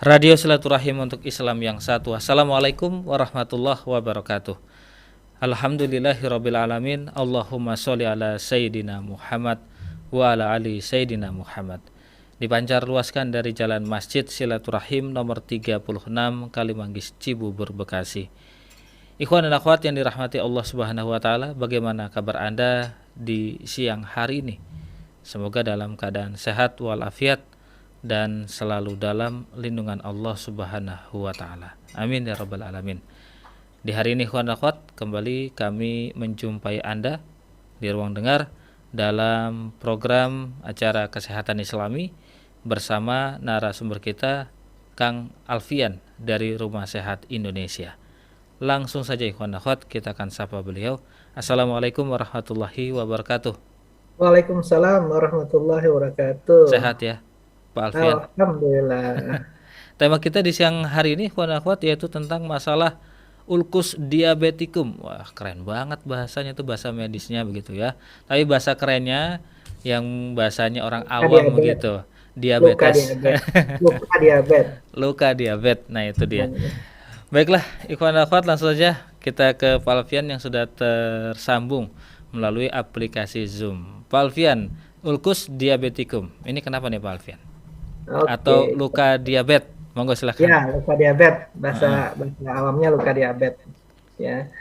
Radio Silaturahim untuk Islam yang satu. Assalamualaikum warahmatullahi wabarakatuh. Alhamdulillahirabbil alamin. Allahumma sholli ala sayyidina Muhammad wa ala ali sayyidina Muhammad. Dipancar luaskan dari Jalan Masjid Silaturahim nomor 36 Kalimanggis Cibubur Bekasi. Ikhwan dan akhwat yang dirahmati Allah Subhanahu wa taala, bagaimana kabar Anda di siang hari ini? Semoga dalam keadaan sehat walafiat dan selalu dalam lindungan Allah Subhanahu wa taala. Amin ya rabbal alamin. Di hari ini ikhwan dan akhwat, kembali kami menjumpai Anda di ruang dengar dalam program acara Kesehatan Islami bersama narasumber kita Kang Alfian dari Rumah Sehat Indonesia. Langsung saja ikhwan dan akhwat, kita akan sapa beliau. Assalamualaikum warahmatullahi wabarakatuh. Waalaikumsalam warahmatullahi wabarakatuh. Sehat ya Pak Alfian? Alhamdulillah. Tema kita di siang hari ini ikhwan dan akhwat yaitu tentang masalah ulcus diabeticum. Wah, keren banget bahasanya, tuh bahasa medisnya begitu ya. Tapi bahasa kerennya yang bahasanya orang awam begitu. Luka Diabetes. diabetes. Luka diabetes. Luka diabetes. Nah, itu dia. Baiklah, ikhwan dan akhwat, langsung saja kita ke Pak Alfian yang sudah tersambung melalui aplikasi Zoom. Pak Alfian, ulcus diabeticum. Ini kenapa nih Pak Alfian? Atau luka diabetes? Monggo silakan. Ya, luka diabetes. Bahasa awamnya luka diabetes. Ya.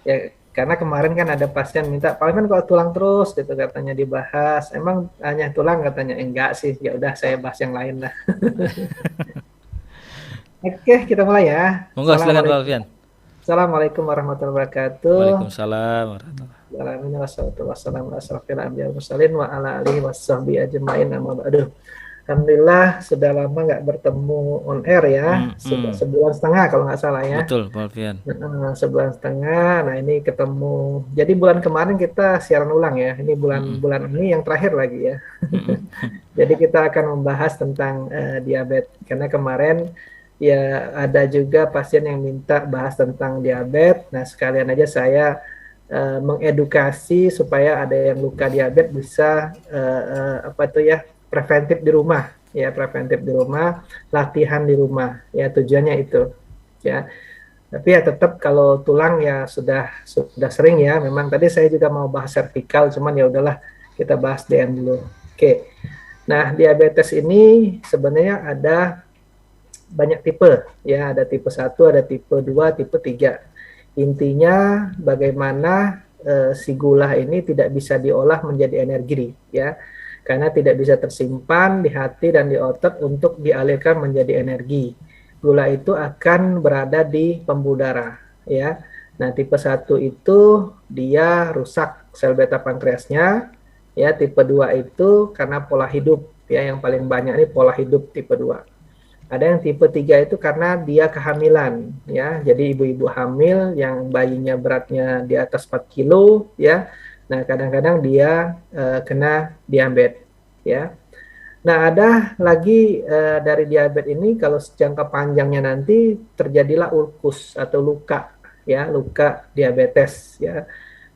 Ya, karena kemarin kan ada pasien minta, Pak Alfian kok tulang terus gitu katanya dibahas. Emang hanya tulang katanya? Enggak sih. Ya udah saya bahas yang lain lah. Oke, kita mulai ya. Monggo silakan Pak Alfian. Assalamualaikum warahmatullahi wabarakatuh. Waalaikumsalam warahmatullahi wabarakatuh. Alhamdulillah sudah lama nggak bertemu on air ya. Sudah sebulan setengah kalau nggak salah ya. Betul Pak Alfian. Sebulan setengah. Nah ini ketemu. Jadi bulan kemarin kita siaran ulang ya. Ini bulan ini yang terakhir lagi ya. Jadi kita akan membahas tentang diabetes karena kemarin ya ada juga pasien yang minta bahas tentang diabetes. Nah sekalian aja saya mengedukasi supaya ada yang luka diabetes bisa preventif di rumah ya, preventif di rumah, latihan di rumah ya, tujuannya itu ya. Tapi ya tetap kalau tulang ya sudah sering ya. Memang tadi saya juga mau bahas servikal, cuman ya udahlah kita bahas DM dulu. Oke. Nah, diabetes ini sebenarnya ada banyak tipe ya, ada tipe 1, ada tipe 2, tipe 3. Intinya bagaimana si gula ini tidak bisa diolah menjadi energi ya, karena tidak bisa tersimpan di hati dan di otot untuk dialirkan menjadi energi. Gula itu akan berada di pembuluh darah ya. Nah, tipe 1 itu dia rusak sel beta pankreasnya ya. Tipe 2 itu karena pola hidup ya, yang paling banyak ini pola hidup tipe 2. Ada yang tipe 3 itu karena dia kehamilan ya. Jadi ibu-ibu hamil yang bayinya beratnya di atas 4 kilo ya. Nah, kadang-kadang dia kena diabetes ya. Nah, ada lagi dari diabetes ini kalau jangka panjangnya nanti terjadilah ulkus atau luka ya, luka diabetes ya.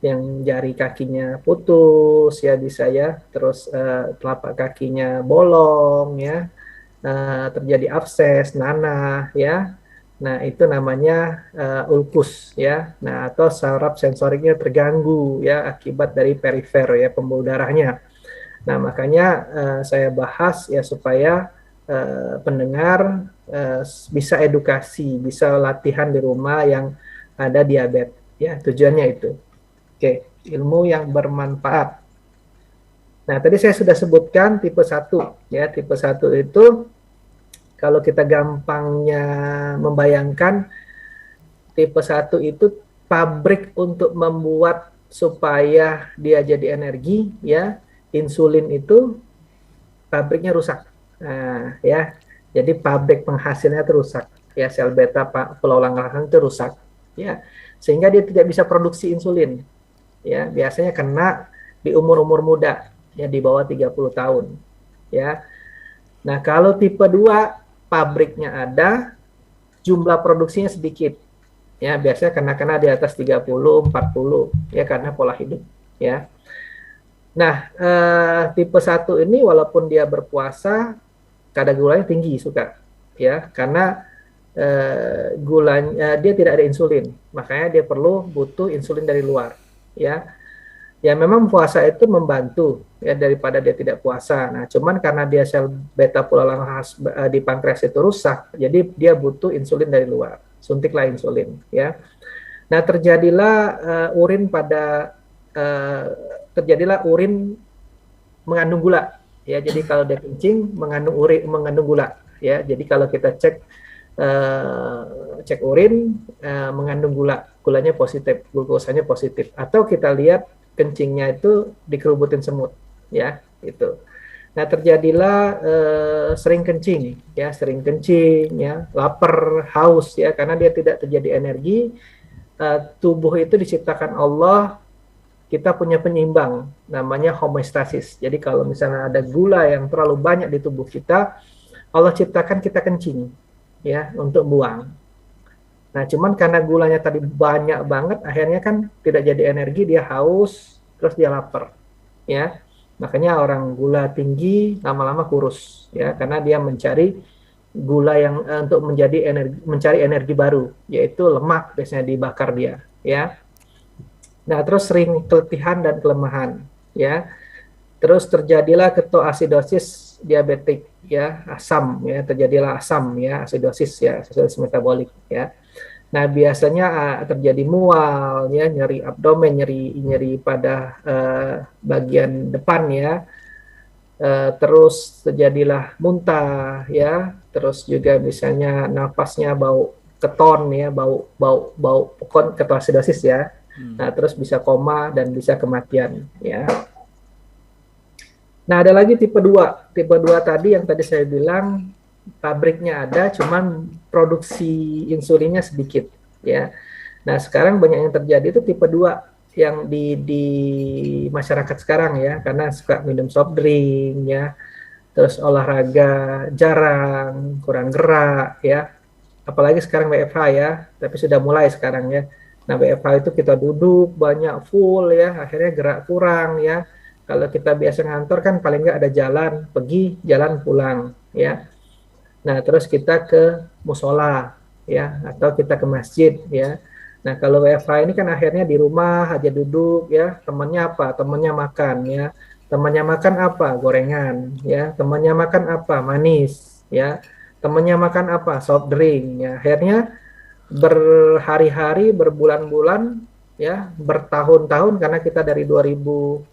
Yang jari kakinya putus ya bisa ya, terus telapak kakinya bolong ya. Terjadi abses, nanah ya. Nah, itu namanya ulkus ya. Nah, atau saraf sensoriknya terganggu ya akibat dari perifer ya, pembuluh darahnya. Nah, makanya saya bahas ya supaya pendengar bisa edukasi, bisa latihan di rumah yang ada diabetes ya, tujuannya itu. Oke, ilmu yang bermanfaat. Nah, tadi saya sudah sebutkan tipe 1 ya. Tipe 1 itu kalau kita gampangnya membayangkan, tipe 1 itu pabrik untuk membuat supaya dia jadi energi ya. Insulin itu pabriknya rusak. Nah, ya. Jadi pabrik penghasilnya itu rusak. Ya, sel beta pelolang lahan itu rusak ya. Sehingga dia tidak bisa produksi insulin. Ya, biasanya kena di umur-umur muda ya, di bawah 30 tahun ya. Nah, kalau tipe 2 pabriknya ada, jumlah produksinya sedikit ya, biasanya kena di atas 30, 40 ya, karena pola hidup ya. Nah, tipe 1 ini walaupun dia berpuasa kadar gulanya tinggi suka ya, karena gulanya dia tidak ada insulin, makanya dia butuh insulin dari luar, ya. Ya memang puasa itu membantu ya daripada dia tidak puasa. Nah, cuman karena dia sel beta pulalang khas di pankreas itu rusak, jadi dia butuh insulin dari luar. Suntiklah insulin, ya. Nah, urin pada uh, terjadilah urin mengandung gula, ya. Jadi kalau dia kencing mengandung gula, ya. Jadi kalau kita cek urin mengandung gulanya positif, glukosanya positif. Atau kita lihat kencingnya itu dikerubutin semut, ya, itu. Nah, terjadilah sering kencing, ya, lapar, haus, ya, karena dia tidak terjadi energi. Tubuh itu diciptakan Allah, kita punya penyeimbang, namanya homeostasis. Jadi kalau misalnya ada gula yang terlalu banyak di tubuh kita, Allah ciptakan kita kencing, ya, untuk buang. Nah, cuman karena gulanya tadi banyak banget, akhirnya kan tidak jadi energi, dia haus, terus dia lapar, ya. Makanya orang gula tinggi lama-lama kurus, ya, karena dia mencari gula yang untuk mencari energi baru, yaitu lemak biasanya dibakar dia, ya. Nah, terus sering keletihan dan kelemahan, ya. Terus terjadilah ketoasidosis diabetik, ya, asam, ya, terjadilah asam, ya, acidosis metabolik, ya. Nah, biasanya terjadi mual, ya, nyeri abdomen, nyeri pada bagian depan, ya. Terus terjadilah muntah, ya. Terus juga misalnya nafasnya bau keton, ya, bau ketoasidosis, ya. Nah, terus bisa koma dan bisa kematian, ya. Nah, ada lagi tipe 2. Tipe 2 tadi yang tadi saya bilang pabriknya ada, cuman produksi insulinnya sedikit, ya. Nah, sekarang banyak yang terjadi itu tipe 2 yang di masyarakat sekarang, ya, karena suka minum soft drink, ya. Terus olahraga jarang, kurang gerak, ya. Apalagi sekarang WFH, ya, tapi sudah mulai sekarang, ya. Nah, WFH itu kita duduk banyak full, ya, akhirnya gerak kurang, ya. Kalau kita biasa ngantor kan paling nggak ada jalan, pergi, jalan pulang, ya. Nah, terus kita ke musola, ya, atau kita ke masjid, ya. Nah, kalau WFH ini kan akhirnya di rumah aja duduk, ya. Temannya apa? Temannya makan, ya. Temannya makan apa? Gorengan, ya. Temannya makan apa? Manis, ya. Temannya makan apa? Soft drink, ya. Akhirnya berhari-hari, berbulan-bulan, ya, bertahun-tahun, karena kita dari 2019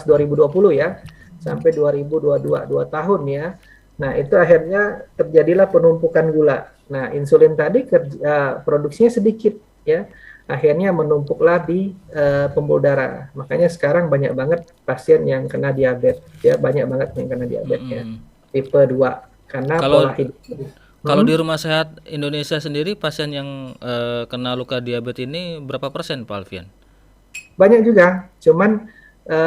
2020, ya, sampai 2022 2 tahun, ya. Nah, itu akhirnya terjadilah penumpukan gula. Nah, insulin tadi produksinya sedikit, ya. Akhirnya menumpuklah di pembuluh darah. Makanya sekarang banyak banget pasien yang kena diabetes, ya, banyak banget yang kena diabetes, ya. Tipe 2 karena pola hidup. Kalau di Rumah Sehat Indonesia sendiri pasien yang kena luka diabetes ini berapa persen, Pak Alfian? Banyak juga, cuman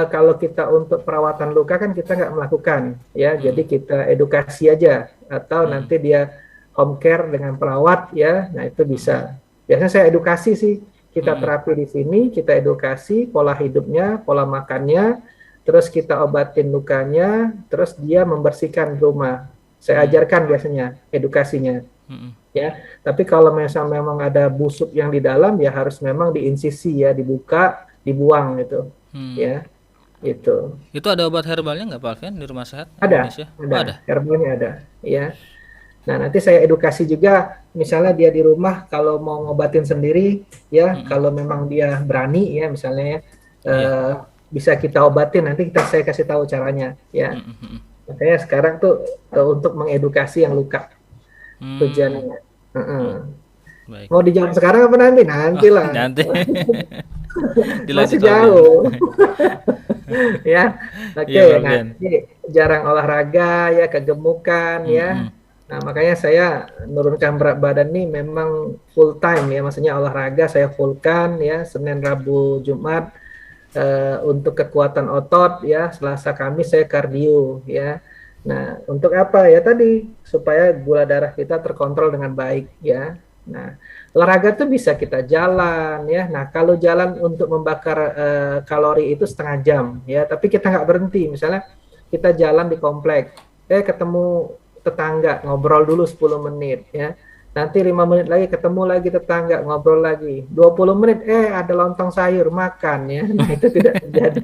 kalau kita untuk perawatan luka kan kita nggak melakukan, ya. Jadi kita edukasi aja, atau nanti dia home care dengan perawat, ya. Nah, itu bisa. Biasanya saya edukasi sih, kita terapi di sini, kita edukasi pola hidupnya, pola makannya, terus kita obatin lukanya, terus dia membersihkan rumah. Saya ajarkan biasanya edukasinya, ya. Tapi kalau misalnya memang ada busuk yang di dalam, ya harus memang diinsisi, ya, dibuka, dibuang gitu, ya. Itu ada obat herbalnya nggak, Pak Alfian, di Rumah Sehat Indonesia? Ada. Ada. Herbalnya ada, ya. Nah, nanti saya edukasi juga, misalnya dia di rumah kalau mau ngobatin sendiri, ya, kalau memang dia berani, ya, misalnya, bisa kita obatin, nanti saya kasih tahu caranya, ya. Makanya sekarang tuh untuk mengedukasi yang luka tujuannya. Baik. Mau dijawab sekarang apa nanti? Nantilah. Nanti. Masih jauh. Ya, oke. Nanti jarang olahraga, ya, kegemukan, ya. Nah, makanya saya menurunkan berat badan nih memang full time, ya, maksudnya olahraga saya fullkan, ya, Senin, Rabu, Jumat untuk kekuatan otot, ya, Selasa, Kamis saya kardio, ya. Nah, untuk apa? Ya tadi supaya gula darah kita terkontrol dengan baik, ya. Nah, olahraga tuh bisa kita jalan, ya. Nah, kalau jalan untuk membakar kalori itu setengah jam, ya. Tapi kita nggak berhenti. Misalnya kita jalan di komplek, ketemu tetangga, ngobrol dulu 10 menit ya. Nanti 5 menit lagi ketemu lagi tetangga, ngobrol lagi. 20 menit, ada lontong sayur, makan ya. Nah, itu tidak terjadi.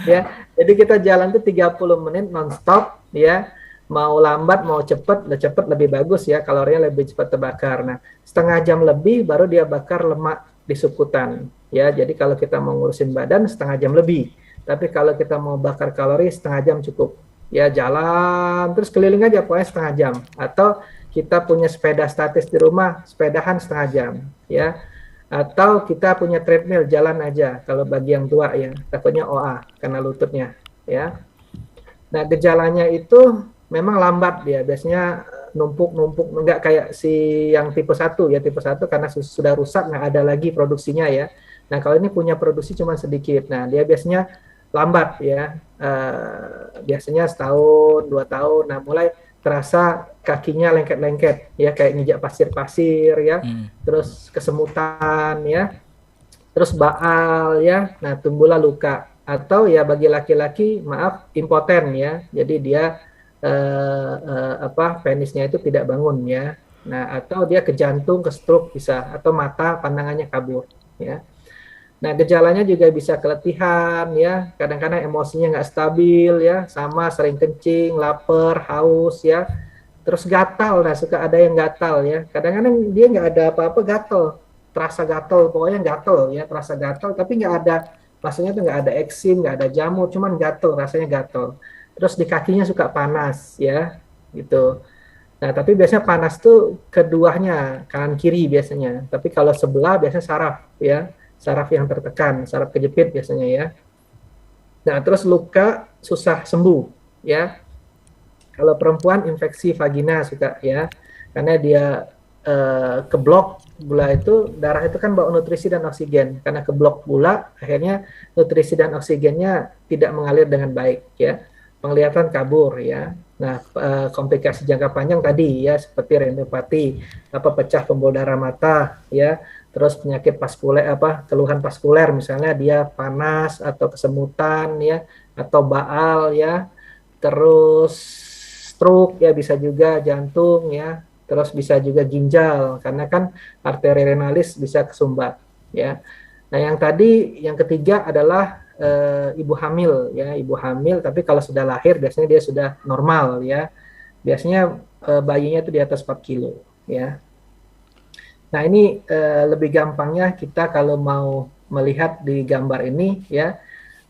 Ya, jadi kita jalan tuh 30 menit nonstop ya. Mau lambat, mau cepet lebih bagus ya, kalorinya lebih cepat terbakar. Nah, setengah jam lebih baru dia bakar lemak di sukutan. Ya, jadi kalau kita mau ngurusin badan setengah jam lebih. Tapi kalau kita mau bakar kalori setengah jam cukup. Ya, jalan terus keliling aja pokoknya setengah jam. Atau kita punya sepeda statis di rumah, sepedahan setengah jam. Ya, atau kita punya treadmill, jalan aja. Kalau bagi yang tua ya, takutnya OA karena lututnya. Ya, nah gejalanya itu memang lambat dia, biasanya numpuk-numpuk, nggak kayak si yang tipe 1 ya, tipe 1 karena sudah rusak nggak ada lagi produksinya ya. Nah kalau ini punya produksi cuma sedikit, nah dia biasanya lambat ya, biasanya setahun 2 tahun, nah mulai terasa kakinya lengket-lengket ya, kayak nginjak pasir-pasir ya, terus kesemutan ya, terus baal ya, nah tumbuhlah luka. Atau ya bagi laki-laki maaf impoten ya, jadi dia penisnya itu tidak bangun ya. Nah, atau dia ke jantung, ke stroke bisa, atau mata pandangannya kabur ya. Nah, gejalanya juga bisa keletihan ya, kadang-kadang emosinya nggak stabil ya, sama sering kencing, lapar, haus ya, terus gatal. Nah, suka ada yang gatal ya, kadang-kadang dia nggak ada apa-apa gatal, terasa gatal, pokoknya gatal ya, terasa gatal, tapi nggak ada, maksudnya tuh nggak ada eksim, nggak ada jamur, cuman gatal, rasanya gatal. Terus di kakinya suka panas ya, gitu. Nah, tapi biasanya panas tuh keduanya, kanan kiri biasanya. Tapi kalau sebelah biasanya saraf ya, saraf yang tertekan, saraf kejepit biasanya ya. Nah, terus luka susah sembuh ya. Kalau perempuan infeksi vagina suka ya, karena dia keblok gula itu, darah itu kan bawa nutrisi dan oksigen. Karena keblok gula, akhirnya nutrisi dan oksigennya tidak mengalir dengan baik ya. Penglihatan kabur ya. Nah, komplikasi jangka panjang tadi ya seperti retinopati, pecah pembuluh darah mata ya, terus penyakit vaskuler, keluhan vaskuler misalnya dia panas atau kesemutan ya, atau baal ya, terus stroke ya, bisa juga jantung ya, terus bisa juga ginjal karena kan arteri renalis bisa kesumbat ya. Nah, yang tadi yang ketiga adalah ibu hamil ya, ibu hamil, tapi kalau sudah lahir biasanya dia sudah normal ya, biasanya bayinya itu di atas 4 kilo ya. Nah, ini lebih gampangnya kita kalau mau melihat di gambar ini ya,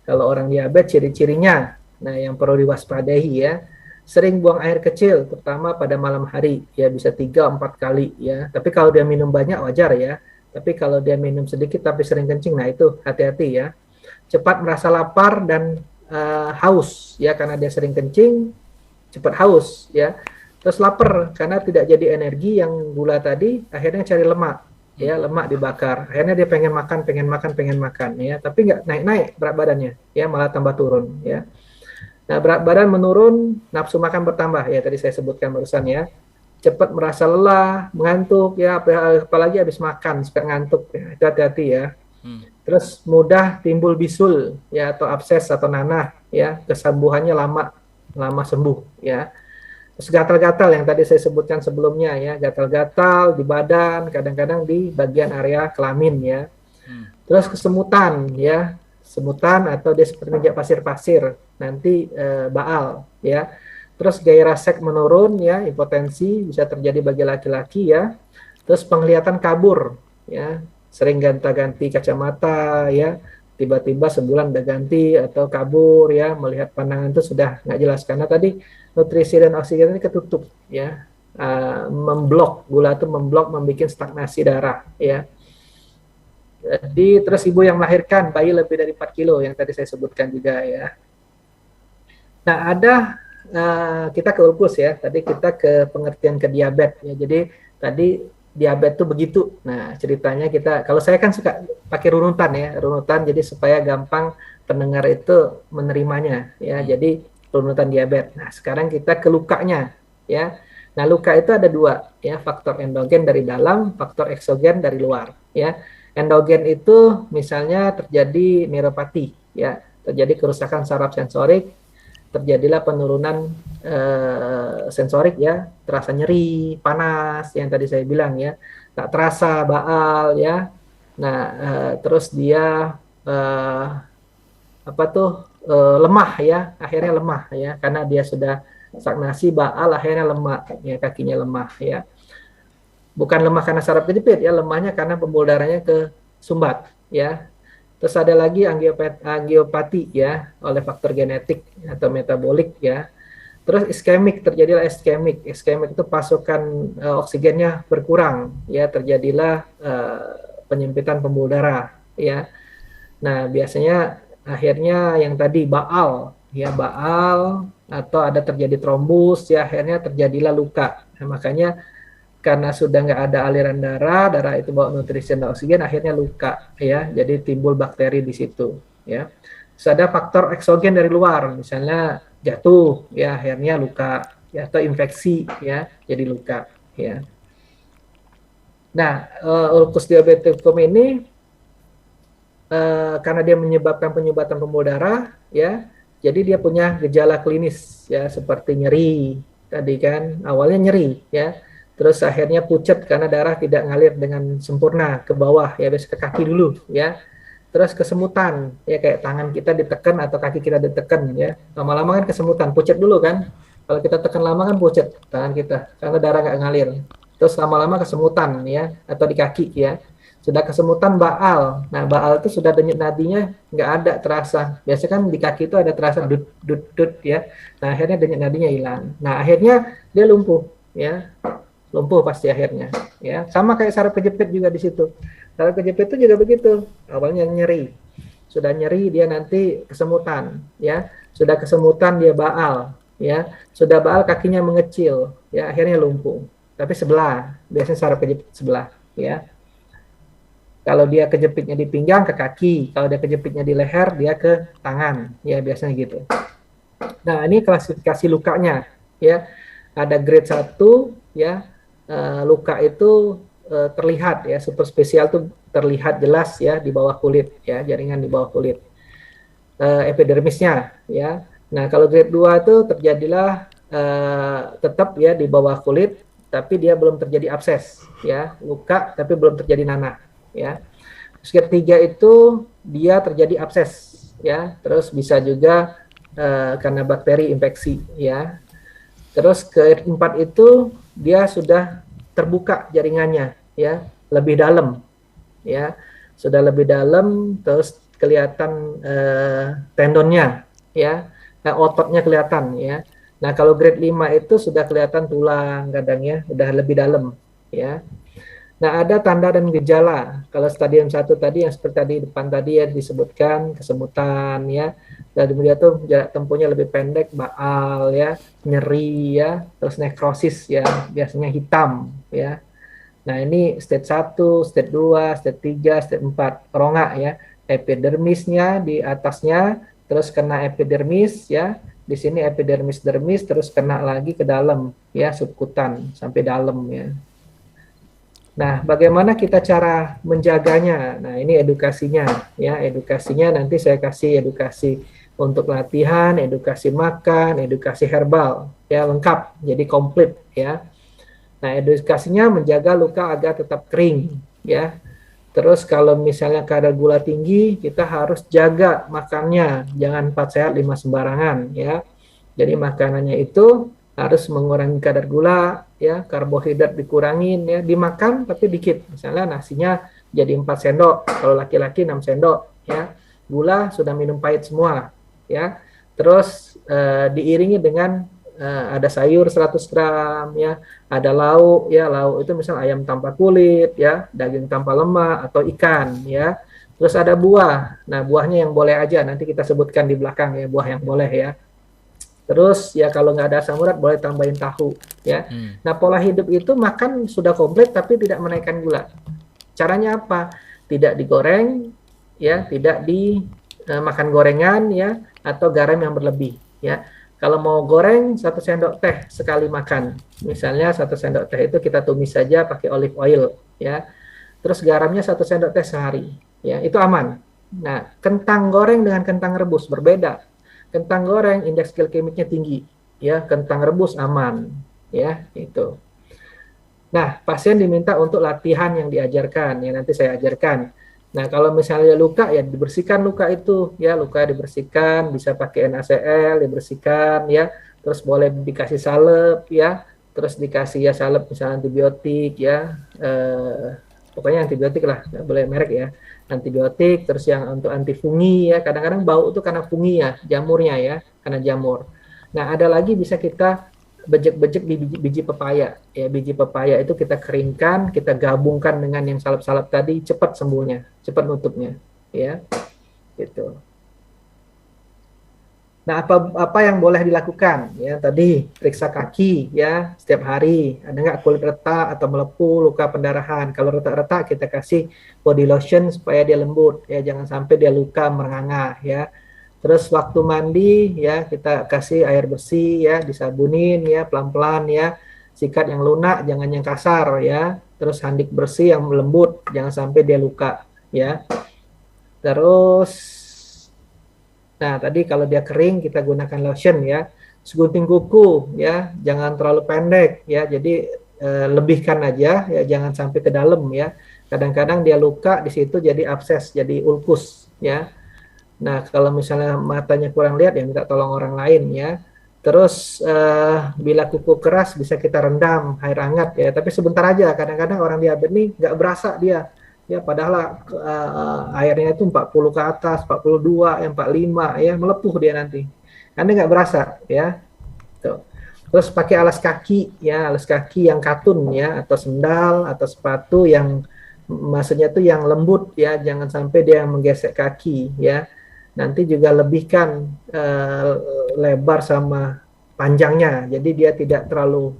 kalau orang diabetes ciri-cirinya, nah yang perlu diwaspadai ya, sering buang air kecil terutama pada malam hari ya, bisa 3-4 kali ya, tapi kalau dia minum banyak wajar ya, tapi kalau dia minum sedikit tapi sering kencing, nah itu hati-hati ya. Cepat merasa lapar dan haus ya, karena dia sering kencing, cepat haus ya. Terus lapar karena tidak jadi energi yang gula tadi, akhirnya cari lemak ya, lemak dibakar. Akhirnya dia pengen makan ya, tapi nggak naik-naik berat badannya ya, malah tambah turun ya. Nah, berat badan menurun, nafsu makan bertambah ya, tadi saya sebutkan barusan ya. Cepat merasa lelah, mengantuk ya, apalagi habis makan suka ngantuk ya, itu hati-hati ya. Terus mudah timbul bisul ya, atau abses atau nanah ya, kesembuhannya lama sembuh ya. Terus gatal-gatal yang tadi saya sebutkan sebelumnya ya, gatal-gatal di badan, kadang-kadang di bagian area kelamin ya. Terus kesemutan ya, semutan atau dia seperti menginjak pasir-pasir, nanti baal ya. Terus gairah seks menurun ya, impotensi bisa terjadi bagi laki-laki ya. Terus penglihatan kabur ya, sering ganti kacamata ya, tiba-tiba sebulan udah ganti atau kabur ya, melihat pandangan itu sudah nggak jelas karena tadi nutrisi dan oksigen ini ketutup ya, memblok, gula itu memblok, membuat stagnasi darah ya. Jadi terus ibu yang melahirkan bayi lebih dari 4 kilo yang tadi saya sebutkan juga ya. Nah, ada kita ke ulkus ya, tadi kita ke pengertian ke diabetes ya. Jadi tadi diabetes itu begitu. Nah, ceritanya kita, kalau saya kan suka pakai runutan ya, runutan jadi supaya gampang pendengar itu menerimanya ya. Jadi runutan diabetes. Nah, sekarang kita ke lukanya ya. Nah, luka itu ada 2 ya, faktor endogen dari dalam, faktor eksogen dari luar ya. Endogen itu misalnya terjadi neuropati ya, terjadi kerusakan saraf sensorik, terjadilah penurunan sensorik ya, terasa nyeri, panas yang tadi saya bilang ya, tak terasa baal ya. Nah, terus dia eh, apa tuh lemah ya, akhirnya lemah ya, karena dia sudah stagnasi baal, akhirnya lemah ya, kakinya lemah ya. Bukan lemah karena saraf kejepit ya, lemahnya karena pembuluh darahnya ke sumbat ya. Terus ada lagi angiopati ya, oleh faktor genetik atau metabolik ya. Terus iskemik, terjadilah iskemik. Iskemik itu pasokan oksigennya berkurang ya, terjadilah penyempitan pembuluh darah ya. Nah, biasanya akhirnya yang tadi baal ya, baal atau ada terjadi trombus ya, akhirnya terjadilah luka. Nah, makanya karena sudah nggak ada aliran darah, darah itu bawa nutrisi dan oksigen, akhirnya luka ya, jadi timbul bakteri di situ ya. Terus ada faktor eksogen dari luar, misalnya jatuh ya, akhirnya luka ya, atau infeksi ya, jadi luka ya. Nah, ulcus diabeticum ini karena dia menyebabkan penyumbatan pembuluh darah ya, jadi dia punya gejala klinis ya, seperti nyeri tadi kan, awalnya nyeri ya, terus akhirnya pucat karena darah tidak ngalir dengan sempurna ke bawah ya, biasanya ke kaki dulu ya, terus kesemutan ya, kayak tangan kita ditekan atau kaki kita ditekan ya, lama-lama kan kesemutan, pucat dulu kan, kalau kita tekan lama kan pucat tangan kita karena darah nggak ngalir, terus lama-lama kesemutan ya, atau di kaki ya. Sudah kesemutan baal. Nah, baal itu sudah denyut nadinya nggak ada terasa. Biasanya kan di kaki itu ada terasa dut dut dut ya. Nah, akhirnya denyut nadinya hilang. Nah, akhirnya dia lumpuh ya. Lumpuh pasti akhirnya ya. Sama kayak saraf kejepit juga di situ. Saraf kejepit itu juga begitu. Awalnya nyeri. Sudah nyeri dia nanti kesemutan ya. Sudah kesemutan dia baal ya. Sudah baal kakinya mengecil ya, akhirnya lumpuh. Tapi sebelah, biasanya saraf kejepit sebelah ya. Kalau dia kejepitnya di pinggang ke kaki, kalau dia kejepitnya di leher dia ke tangan, ya biasanya gitu. Nah, ini klasifikasi lukanya, ya. Ada grade 1, ya. Luka itu terlihat ya, superspesial tuh terlihat jelas ya di bawah kulit, ya, jaringan di bawah kulit. Epidermisnya, ya. Nah, kalau grade 2 itu terjadilah tetap ya di bawah kulit, tapi dia belum terjadi abses, ya, luka tapi belum terjadi nanah. Ya, terus ketiga itu dia terjadi abses ya, terus bisa juga karena bakteri infeksi ya. Terus keempat itu dia sudah terbuka jaringannya ya, lebih dalam ya, sudah lebih dalam, terus kelihatan tendonnya ya, ototnya kelihatan ya. Nah, kalau grade 5 itu sudah kelihatan tulang kadang ya, udah lebih dalam ya. Nah, ada tanda dan gejala. Kalau stadium 1 tadi yang seperti tadi depan tadi ya disebutkan kesemutan ya. Dan kemudian tuh jarak tempuhnya lebih pendek, baal ya, nyeri ya, terus nekrosis ya, biasanya hitam ya. Nah, ini stage 1, stage 2, stage 3, stage 4, rongga ya. Epidermisnya di atasnya, terus kena epidermis ya. Di sini epidermis dermis, terus kena lagi ke dalam ya, subkutan sampai dalam ya. Nah, bagaimana kita cara menjaganya? Nah, ini edukasinya ya, edukasinya nanti saya kasih edukasi untuk latihan, edukasi makan, edukasi herbal ya, lengkap, jadi komplit ya. Nah, edukasinya menjaga luka agar tetap kering ya. Terus kalau misalnya kadar gula tinggi, kita harus jaga makannya, jangan 4 sehat 5 sembarangan ya. Jadi makanannya itu harus mengurangi kadar gula ya, karbohidrat dikurangin ya, dimakan tapi dikit, misalnya nasinya jadi 4 sendok, kalau laki-laki 6 sendok ya, gula sudah minum pahit semua ya, terus diiringi dengan ada sayur 100 gram ya, ada lauk ya, lauk itu misal ayam tanpa kulit ya, daging tanpa lemak atau ikan ya, terus ada buah. Nah, buahnya yang boleh aja, nanti kita sebutkan di belakang ya, buah yang boleh ya. Terus ya kalau nggak ada asam urat boleh tambahin tahu ya. Nah, pola hidup itu makan sudah komplit tapi tidak menaikkan gula. Caranya apa? Tidak digoreng ya, tidak dimakan gorengan ya, atau garam yang berlebih ya. Kalau mau goreng 1 sendok teh sekali makan. Misalnya 1 sendok teh itu kita tumis saja pakai olive oil ya. Terus garamnya 1 sendok teh sehari ya, itu aman. Nah, kentang goreng dengan kentang rebus berbeda. Kentang goreng indeks glikemiknya tinggi ya, kentang rebus aman, ya, itu. Nah, pasien diminta untuk latihan yang diajarkan, ya nanti saya ajarkan. Nah, kalau misalnya luka, ya dibersihkan luka itu, ya luka dibersihkan, bisa pakai NaCl, dibersihkan, ya, terus boleh dikasih salep, ya, terus dikasih ya salep misalnya antibiotik, ya, pokoknya antibiotik lah, nggak boleh merek ya, antibiotik, terus yang untuk anti fungi, ya, kadang-kadang bau itu karena fungi ya, jamurnya ya, karena jamur. Nah, ada lagi bisa kita bejek-bejek di biji pepaya. Ya, biji pepaya itu kita keringkan, kita gabungkan dengan yang salep-salep tadi, cepat sembuhnya, cepat nutupnya, ya, gitu. Nah, apa yang boleh dilakukan? Ya, tadi periksa kaki, ya, setiap hari. Ada nggak kulit retak atau melepuh, luka pendarahan? Kalau retak-retak kita kasih body lotion supaya dia lembut, ya, jangan sampai dia luka merenganga, ya. Terus waktu mandi, ya, kita kasih air bersih, ya, disabunin, ya, pelan-pelan, ya. Sikat yang lunak, jangan yang kasar, ya. Terus handuk bersih yang lembut, jangan sampai dia luka, ya. Terus, nah, tadi kalau dia kering kita gunakan lotion, ya. Segunting kuku, ya, jangan terlalu pendek, ya. Jadi lebihkan aja, ya, jangan sampai ke dalam, ya. Kadang-kadang dia luka di situ jadi abses, jadi ulkus, ya. Nah, kalau misalnya matanya kurang lihat, ya minta tolong orang lain, ya. Terus bila kuku keras bisa kita rendam air hangat, ya. Tapi sebentar aja. Kadang-kadang orang diabetes nih nggak berasa dia. Ya, padahal airnya itu 40 ke atas, 42, 45, ya, melepuh dia nanti. Anda nggak berasa, ya. Tuh. Terus pakai alas kaki, ya, alas kaki yang katun, ya, atau sendal atau sepatu yang maksudnya tuh yang lembut, ya, jangan sampai dia menggesek kaki, ya. Nanti juga lebihkan lebar sama panjangnya, jadi dia tidak terlalu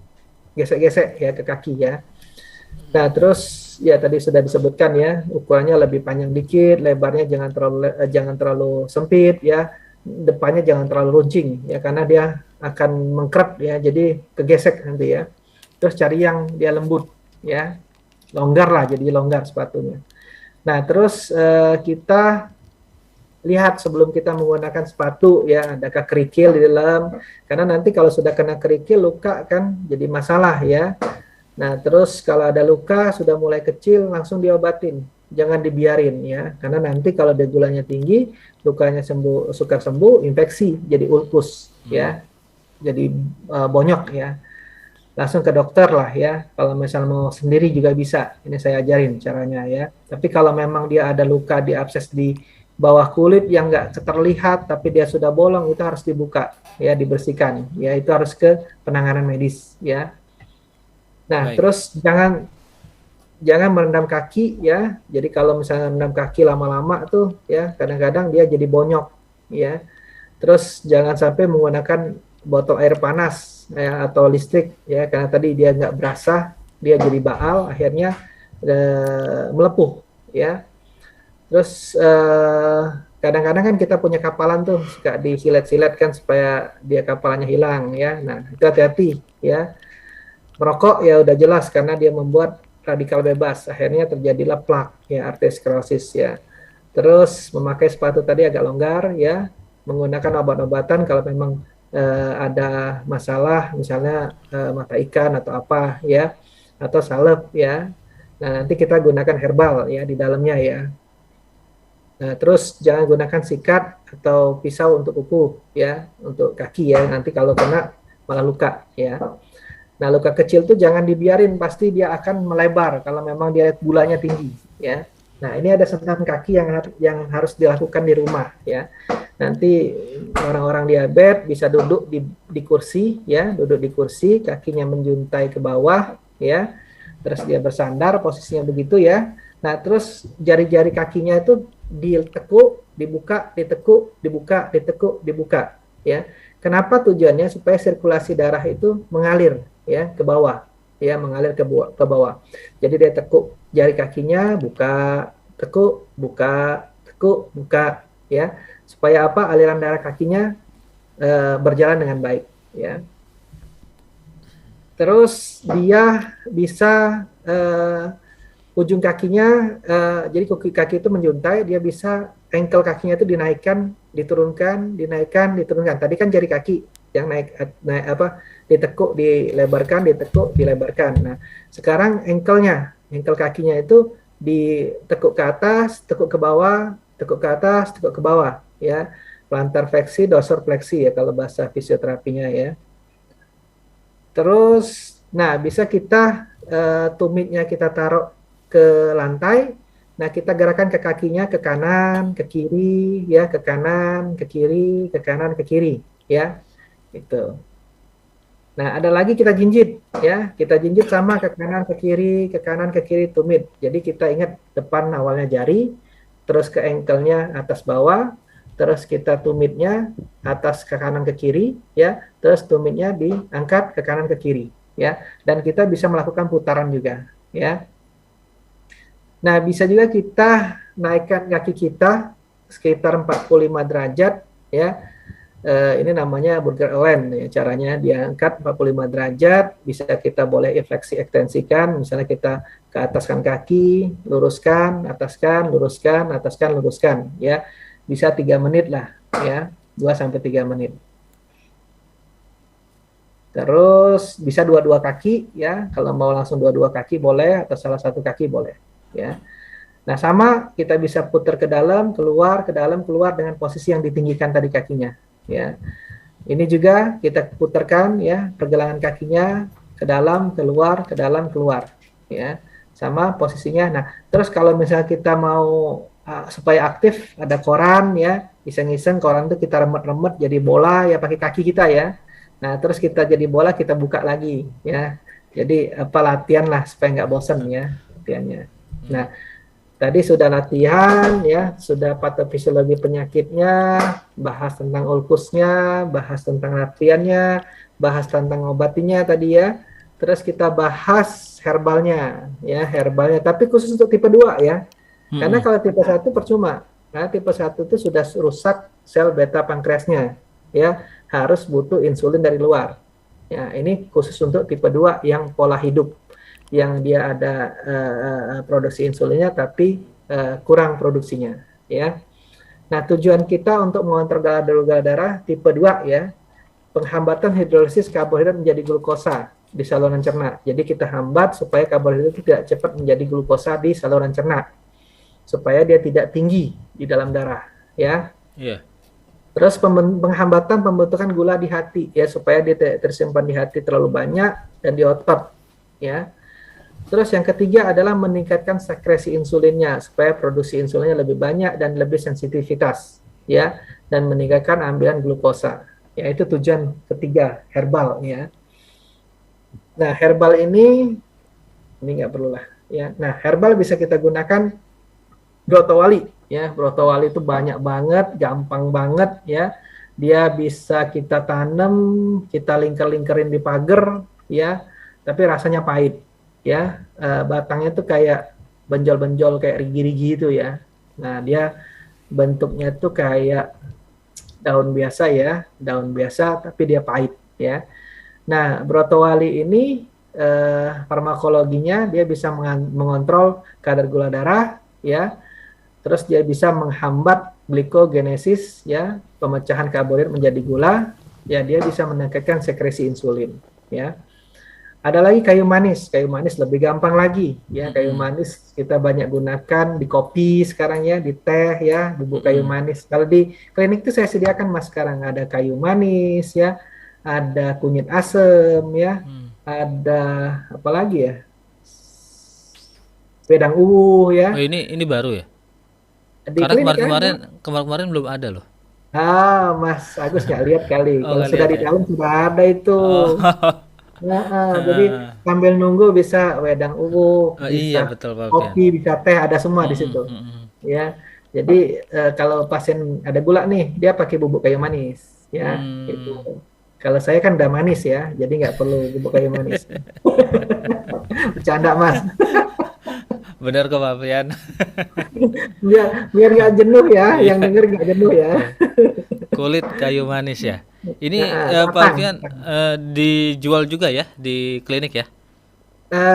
gesek-gesek, ya, ke kaki, ya. Nah, terus ya tadi sudah disebutkan, ya, ukurannya lebih panjang dikit, lebarnya jangan terlalu sempit, ya, depannya jangan terlalu runcing, ya, karena dia akan mengkrep, ya, jadi kegesek nanti, ya. Terus cari yang dia lembut, ya, longgar lah, jadi longgar sepatunya. Nah, terus kita lihat sebelum kita menggunakan sepatu, ya, adakah kerikil di dalam, karena nanti kalau sudah kena kerikil luka kan jadi masalah, ya. Nah, terus kalau ada luka sudah mulai kecil langsung diobatin, jangan dibiarin, ya, karena nanti kalau dia gulanya tinggi, lukanya sukar sembuh, infeksi jadi ulkus, ya, jadi bonyok, ya, langsung ke dokter lah, ya. Kalau misal mau sendiri juga bisa, ini saya ajarin caranya, ya. Tapi kalau memang dia ada luka di abses di bawah kulit yang nggak terlihat tapi dia sudah bolong, itu harus dibuka, ya, dibersihkan, ya, itu harus ke penanganan medis, ya. Nah, Baik. terus jangan merendam kaki, ya. Jadi kalau misalnya merendam kaki lama-lama tuh, ya, kadang-kadang dia jadi bonyok, ya. Terus jangan sampai menggunakan botol air panas, ya, atau listrik, ya, karena tadi dia nggak berasa, dia jadi baal, akhirnya melepuh, ya. Terus kadang-kadang kan kita punya kapalan tuh suka disilet-silet kan supaya dia kapalannya hilang, ya. Nah, itu hati-hati, ya. Merokok ya udah jelas karena dia membuat radikal bebas, akhirnya terjadilah plak, ya, arteriosklerosis, ya. Terus memakai sepatu tadi agak longgar, ya, menggunakan obat-obatan kalau memang ada masalah, misalnya mata ikan atau apa, ya, atau salep, ya. Nah, nanti kita gunakan herbal, ya, di dalamnya, ya. Nah, terus jangan gunakan sikat atau pisau untuk kuku, ya, untuk kaki, ya, nanti kalau kena malah luka, ya. Nah, luka kecil tuh jangan dibiarin, pasti dia akan melebar kalau memang dia gulanya tinggi, ya. Nah, ini ada senam kaki yang harus dilakukan di rumah, ya. Nanti orang-orang diabetes bisa duduk di kursi, ya, duduk di kursi, kakinya menjuntai ke bawah, ya. Terus dia bersandar, posisinya begitu, ya. Nah, terus jari-jari kakinya itu ditekuk, dibuka, ditekuk, dibuka, ditekuk, dibuka, ya. Kenapa tujuannya? Supaya sirkulasi darah itu mengalir, ya, ke bawah, ya, mengalir ke bawah. Jadi dia tekuk jari kakinya, buka, tekuk, buka, ya, supaya apa? Aliran darah kakinya berjalan dengan baik, ya. Terus dia bisa ujung kakinya, jadi kaki itu menjuntai, dia bisa ankle kakinya itu dinaikkan, diturunkan, dinaikkan, diturunkan. Tadi kan jari kaki, yang naik apa, ditekuk, dilebarkan, ditekuk, dilebarkan. Nah, sekarang ankle kakinya itu ditekuk ke atas, tekuk ke bawah, tekuk ke atas, tekuk ke bawah, ya. Plantar fleksi, dorsal fleksi ya kalau bahasa fisioterapinya ya. Terus, nah bisa kita tumitnya kita taruh ke lantai. Nah, kita gerakan ke kakinya ke kanan, ke kiri, ya, ke kanan, ke kiri, ke kanan, ke kiri, ya. Itu. Nah, ada lagi kita jinjit, ya. Kita jinjit sama ke kanan, ke kiri, ke kanan, ke kiri, tumit. Jadi kita ingat depan awalnya jari, terus ke ankle-nya atas bawah, terus kita tumitnya atas ke kanan ke kiri, ya. Terus tumitnya diangkat ke kanan ke kiri, ya. Dan kita bisa melakukan putaran juga, ya. Nah, bisa juga kita naikkan kaki kita sekitar 45 derajat, ya. Ini namanya burger align ya, caranya diangkat 45 derajat, bisa kita boleh fleksi ekstensikan, misalnya kita ke ataskan kaki, luruskan, ataskan, luruskan, ataskan, luruskan, ya. Bisa 3 menit lah, ya. 2 sampai 3 menit. Terus bisa dua-dua kaki, ya. Kalau mau langsung dua-dua kaki boleh, atau salah satu kaki boleh, ya. Nah, sama kita bisa putar ke dalam, keluar dengan posisi yang ditinggikan tadi kakinya, ya. Ini juga kita putarkan, ya, pergelangan kakinya ke dalam, keluar, ke dalam, keluar, ya. Sama posisinya. Nah, terus kalau misalnya kita mau supaya aktif, ada koran, ya, iseng-iseng koran itu kita remet-remet jadi bola, ya, pakai kaki kita, ya. Nah, terus kita jadi bola, kita buka lagi, ya. Jadi apa, latihan lah supaya nggak bosen, ya, latihannya. Nah, tadi sudah latihan, ya, sudah patofisiologi penyakitnya, bahas tentang ulkusnya, bahas tentang latihannya, bahas tentang obatinya tadi ya. Terus kita bahas herbalnya, ya, herbalnya. Tapi khusus untuk tipe 2 ya. Karena kalau tipe 1 percuma. Nah, tipe 1 itu sudah rusak sel beta pankreasnya, ya, harus butuh insulin dari luar. Ya, ini khusus untuk tipe 2 yang pola hidup, yang dia ada produksi insulinnya tapi kurang produksinya, ya. Nah, tujuan kita untuk mengontrol gula darah tipe 2 ya, penghambatan hidrolisis karbohidrat menjadi glukosa di saluran cerna. Jadi kita hambat supaya karbohidrat itu tidak cepat menjadi glukosa di saluran cerna, supaya dia tidak tinggi di dalam darah, ya. Yeah. Terus penghambatan pembentukan gula di hati, ya, supaya dia tidak tersimpan di hati terlalu banyak dan di otot, ya. Terus yang ketiga adalah meningkatkan sekresi insulinnya supaya produksi insulinnya lebih banyak dan lebih sensitivitas, ya, dan meningkatkan ambilan glukosa. Ya, itu tujuan ketiga herbal, ya. Nah, herbal ini nggak perlu lah, ya. Nah, herbal bisa kita gunakan brotowali, ya. Brotowali itu banyak banget, gampang banget, ya. Dia bisa kita tanam, kita lingkar-lingkarin di pagar, ya, tapi rasanya pahit. Ya, batangnya tuh kayak benjol-benjol, kayak rigi-rigi itu ya. Nah, dia bentuknya tuh kayak daun biasa ya, daun biasa tapi dia pahit ya. Nah, brotowali ini farmakologinya dia bisa mengontrol kadar gula darah ya. Terus dia bisa menghambat glikogenesis ya, pemecahan karbohidrat menjadi gula. Ya, dia bisa meningkatkan sekresi insulin ya. Ada lagi kayu manis lebih gampang lagi ya. Kayu manis kita banyak gunakan di kopi sekarang ya, di teh ya, bubuk kayu manis. Kalau di klinik itu saya sediakan Mas sekarang ada kayu manis ya, ada kunyit asem ya, ada apa lagi ya, wedang uwu ya. Oh, ini baru ya? Di karena kemarin belum ada loh. Mas Agus nggak lihat kali. Kalau sudah di dalam sudah ada itu. Jadi sambil nunggu bisa wedang uwu, bisa iya, betul, kopi, bisa teh, ada semua di situ. Ya, jadi kalau pasien ada gula nih, dia pakai bubuk kayu manis, ya. Itu. Kalau saya kan udah manis ya, jadi nggak perlu bubuk kayu manis. Bercanda Mas. Benar kok Pak Fian. biar nggak jenuh ya, yang denger nggak jenuh ya. Kulit kayu manis ya. Ini Pak Alfian dijual juga ya di klinik ya?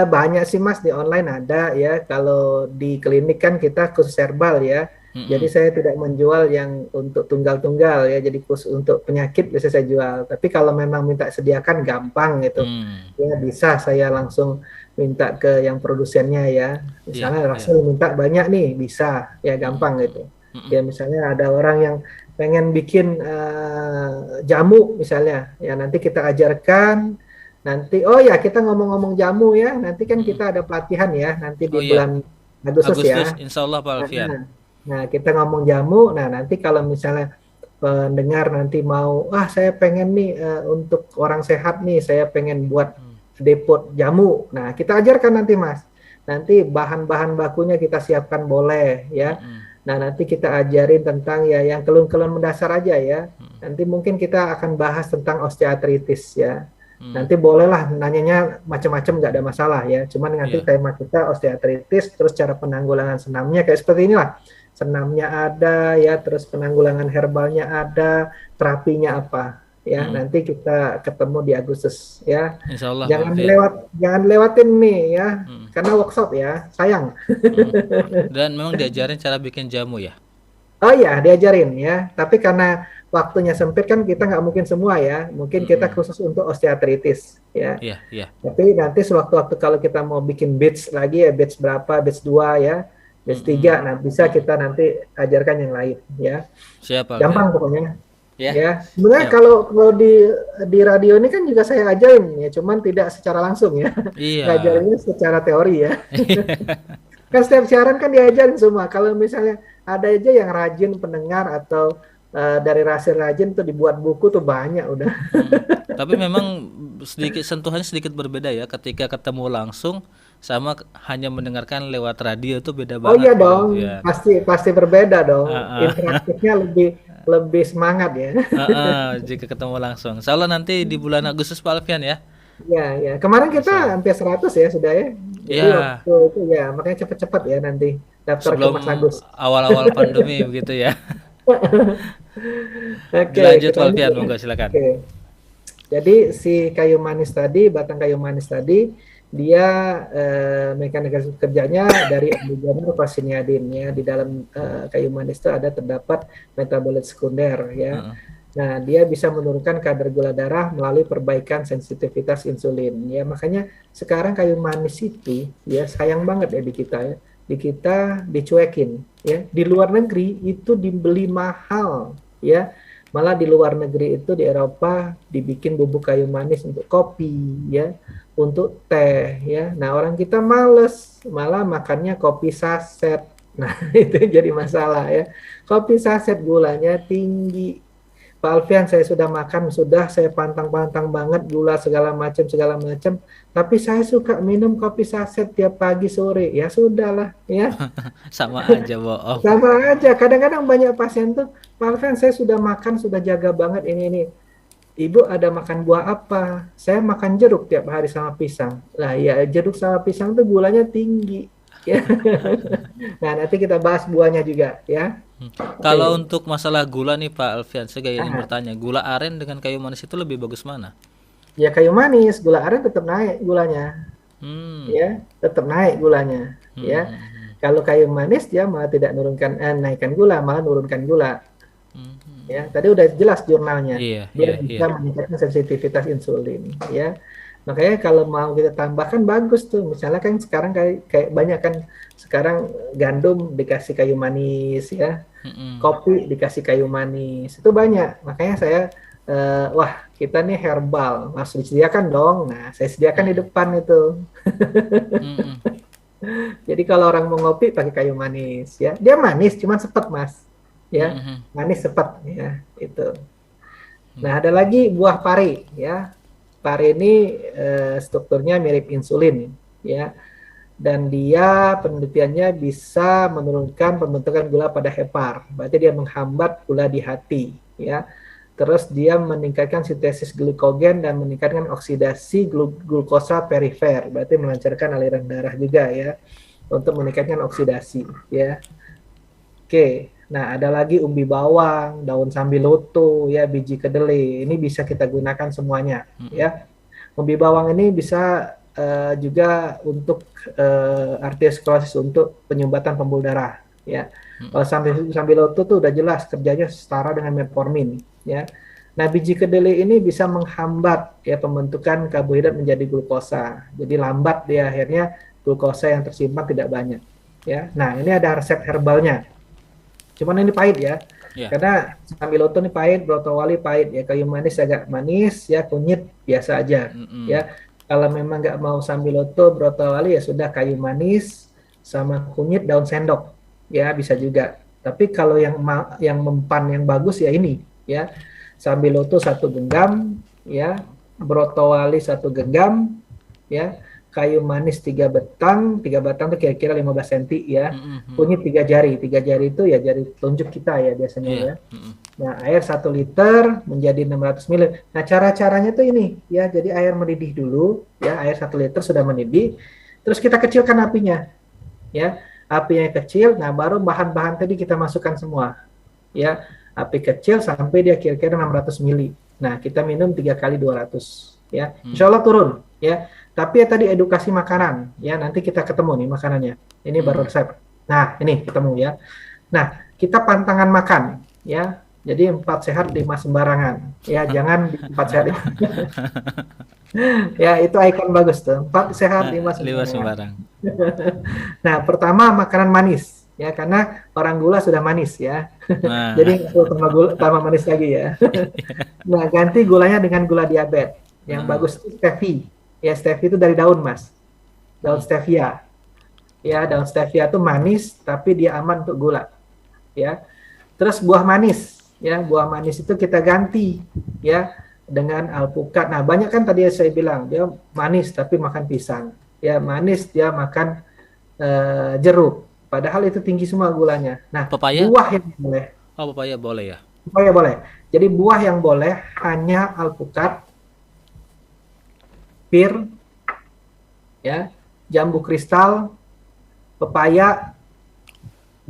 Banyak sih Mas, di online ada ya. Kalau di klinik kan kita khusus herbal ya. Jadi Mm-mm. saya tidak menjual yang untuk tunggal-tunggal ya, jadi khusus untuk penyakit biasa saya jual. Tapi kalau memang minta sediakan gampang gitu, Hmm. ya bisa saya langsung minta ke yang produsennya ya. Iya, Misalnya iya. Rasul minta banyak nih, bisa ya Mm-mm. gampang gitu. Mm-mm. Ya misalnya ada orang yang pengen bikin jamu misalnya, ya nanti kita ajarkan. Nanti, oh ya kita ngomong-ngomong jamu ya, nanti kan Mm-mm. kita ada pelatihan ya, nanti di Oh iya, bulan Agustus Agustus ya. insya Allah Pak Alfian. Nah, nah, kita ngomong jamu. Nah, nanti kalau misalnya pendengar nanti mau, ah saya pengen nih untuk orang sehat nih, saya pengen buat Hmm. depot jamu. Nah, kita ajarkan nanti Mas. Nanti bahan-bahan bakunya kita siapkan boleh ya. Mm-mm. Nah, nanti kita ajarin tentang ya yang kelun-kelun mendasar aja ya. Nanti mungkin kita akan bahas tentang osteoartritis ya. Mm. Nanti bolehlah nanyanya macam-macam nggak ada masalah ya. Cuman nanti Iya. tema kita osteoartritis, terus cara penanggulangan senamnya kayak seperti inilah. Senamnya ada ya, terus penanggulangan herbalnya ada, terapinya apa ya. Mm. Nanti kita ketemu di Agustus ya. Insya Allah Pak Jangan Alfian. jangan lewatin nih ya, Mm. karena workshop ya, sayang. Mm. Dan memang diajarin cara bikin jamu ya. Oh iya, diajarin ya. Tapi karena waktunya sempit kan kita nggak mungkin semua ya. Mungkin kita Mm-mm. khusus untuk osteoartritis ya. Iya, iya. Tapi nanti sewaktu-waktu kalau kita mau bikin batch lagi ya, batch berapa, batch 2 ya, batch Mm-mm. 3, nah bisa Mm-mm. kita nanti ajarkan yang lain ya. Siap Pak Alfian. Gampang pokoknya Ya, ya. Sebenarnya siap. kalau di radio ini kan juga saya ajarin ya, cuman tidak secara langsung ya. Iya. Ngajarinnya secara teori ya. Kan setiap siaran kan diajarin semua. Kalau misalnya ada aja yang rajin pendengar atau dari Rasil rajin tuh dibuat buku tuh banyak udah. Mm. Tapi memang sedikit sentuhannya sedikit berbeda ya ketika ketemu langsung sama hanya mendengarkan lewat radio itu beda Oh banget iya Pak dong, Alfian. pasti pasti berbeda dong. Ah, ah. Interaktifnya lebih lebih semangat ya. Jika ketemu langsung. Insya Allah nanti di bulan Agustus Pak Alfian ya. Ya, ya. Kemarin kita Insya Allah. hampir 100 ya sudah ya. Jadi Ya, waktu itu ya, makanya cepet-cepet ya nanti daftar ke sebelum Mas Agus. awal-awal pandemi begitu ya. Oke, Dilanjut kita Pak lanjut Alfian, ya. monggo silakan. Oke. Jadi si kayu manis tadi, batang kayu manis tadi, dia mekanisme kerjanya dari oligomers fasciniadin ya. Di dalam kayu manis itu ada terdapat metabolit sekunder ya. Heeh. Nah, dia bisa menurunkan kadar gula darah melalui perbaikan sensitivitas insulin ya. Makanya sekarang kayu manis itu ya sayang banget ya di kita ya. Di kita dicuekin ya. Di luar negeri itu dibeli mahal ya. Malah di luar negeri itu di Eropa dibikin bubuk kayu manis untuk kopi ya, untuk teh ya. Nah, orang kita males, malah makannya kopi saset. Nah, itu jadi masalah ya. Kopi saset gulanya tinggi. Pak Alfian, saya sudah makan, sudah saya pantang-pantang banget gula segala macam, tapi saya suka minum kopi saset tiap pagi sore. Ya sudahlah, ya. Sama aja bohong. Sama aja. Kadang-kadang banyak pasien tuh, Pak Alfian, saya sudah makan, sudah jaga banget ini. Ibu ada makan buah apa? Saya makan jeruk tiap hari sama pisang. Lah ya, jeruk sama pisang tuh gulanya tinggi. Ya. Nah, nanti kita bahas buahnya juga, ya. Kalau Oke. untuk masalah gula nih Pak Alfian, saya ingin Ah, bertanya, gula aren dengan kayu manis itu lebih bagus mana? ya kayu manis, gula aren tetap naik gulanya. Hmm. Ya, tetap naik gulanya, ya. Hmm. Kalau kayu manis dia malah tidak naikkan gula, malah nurunkan gula, Hmm. ya. Tadi udah jelas jurnalnya, Iya, iya, dia iya. bisa meningkatkan sensitivitas insulin, ya. Makanya kalau mau kita tambahkan bagus tuh, misalnya kan sekarang kayak banyak kan sekarang gandum dikasih kayu manis, ya, Hmm. kopi dikasih kayu manis, itu banyak. Makanya saya wah kita nih herbal harus disediakan dong. Nah, saya sediakan di Hmm. depan itu. Hmm. Jadi kalau orang mau ngopi pakai kayu manis ya. Dia manis cuman sepet, Mas. Ya. Hmm. Manis sepet ya, itu. Hmm. Nah, ada lagi buah pari ya. Pari ini strukturnya mirip insulin ya. Dan dia penelitiannya bisa menurunkan pembentukan gula pada hepar. Berarti dia menghambat gula di hati ya. Terus dia meningkatkan sintesis glikogen dan meningkatkan oksidasi glukosa perifer. Berarti melancarkan aliran darah juga ya, untuk meningkatkan oksidasi ya. Oke, nah ada lagi umbi bawang, daun sambiloto ya, biji kedelai. Ini bisa kita gunakan semuanya Hmm. ya. Umbi bawang ini bisa juga untuk arteriosklerosis, untuk penyumbatan pembuluh darah ya. Kalau sambiloto tuh udah jelas kerjanya setara dengan metformin, ya. Nah, biji kedelai ini bisa menghambat ya pembentukan karbohidrat menjadi glukosa. Jadi lambat dia akhirnya glukosa yang tersimpan tidak banyak, ya. Nah, ini ada resep herbalnya. Cuman ini pahit ya. Ya. Karena sambiloto ini pahit, brotowali pahit ya, kayu manis agak manis ya, kunyit biasa aja ya. Kalau memang nggak mau sambiloto, brotowali ya sudah kayu manis sama kunyit daun sendok ya bisa juga. Tapi kalau yang mempan yang bagus ya ini ya. Sambiloto 1 genggam ya, brotowali 1 genggam ya, kayu manis 3 batang itu kira-kira 15 cm ya, kunyit 3 jari itu ya jari telunjuk kita ya biasanya ya. Nah, air 1 liter menjadi 600 ml. Nah, cara-caranya tuh ini ya, jadi air mendidih dulu ya, air 1 liter sudah mendidih, terus kita kecilkan apinya ya, apinya kecil. Nah, baru bahan-bahan tadi kita masukkan semua ya, api kecil sampai dia kira-kira 600 ml. Nah, kita minum 3 kali 200 ya, insya Allah turun ya. Tapi ya tadi edukasi makanan ya, nanti kita ketemu nih makanannya. Ini baru resep. Nah, ini ketemu ya. Nah, kita pantangan makan ya. Jadi 4 sehat 5 sembarangan. Ya, jangan 4 sehat. Ya, itu ikon bagus tuh. 4 sehat 5 sembarang. Nah, pertama makanan manis ya, karena orang gula sudah manis ya. Jadi tambah manis lagi ya. Nah, ganti gulanya dengan gula diabetes. Yang bagus itu stevia. Ya, stevia itu dari daun, Mas. Daun stevia. Ya, daun stevia itu manis tapi dia aman untuk gula. Ya. Terus buah manis, ya, buah manis itu kita ganti ya dengan alpukat. Nah, banyak kan tadi saya bilang dia manis tapi makan pisang. Ya, manis dia makan jeruk. Padahal itu tinggi semua gulanya. Nah, pepaya? Buah yang boleh. Oh, pepaya boleh ya? Pepaya boleh. Jadi buah yang boleh hanya alpukat, pir, ya, jambu kristal, pepaya,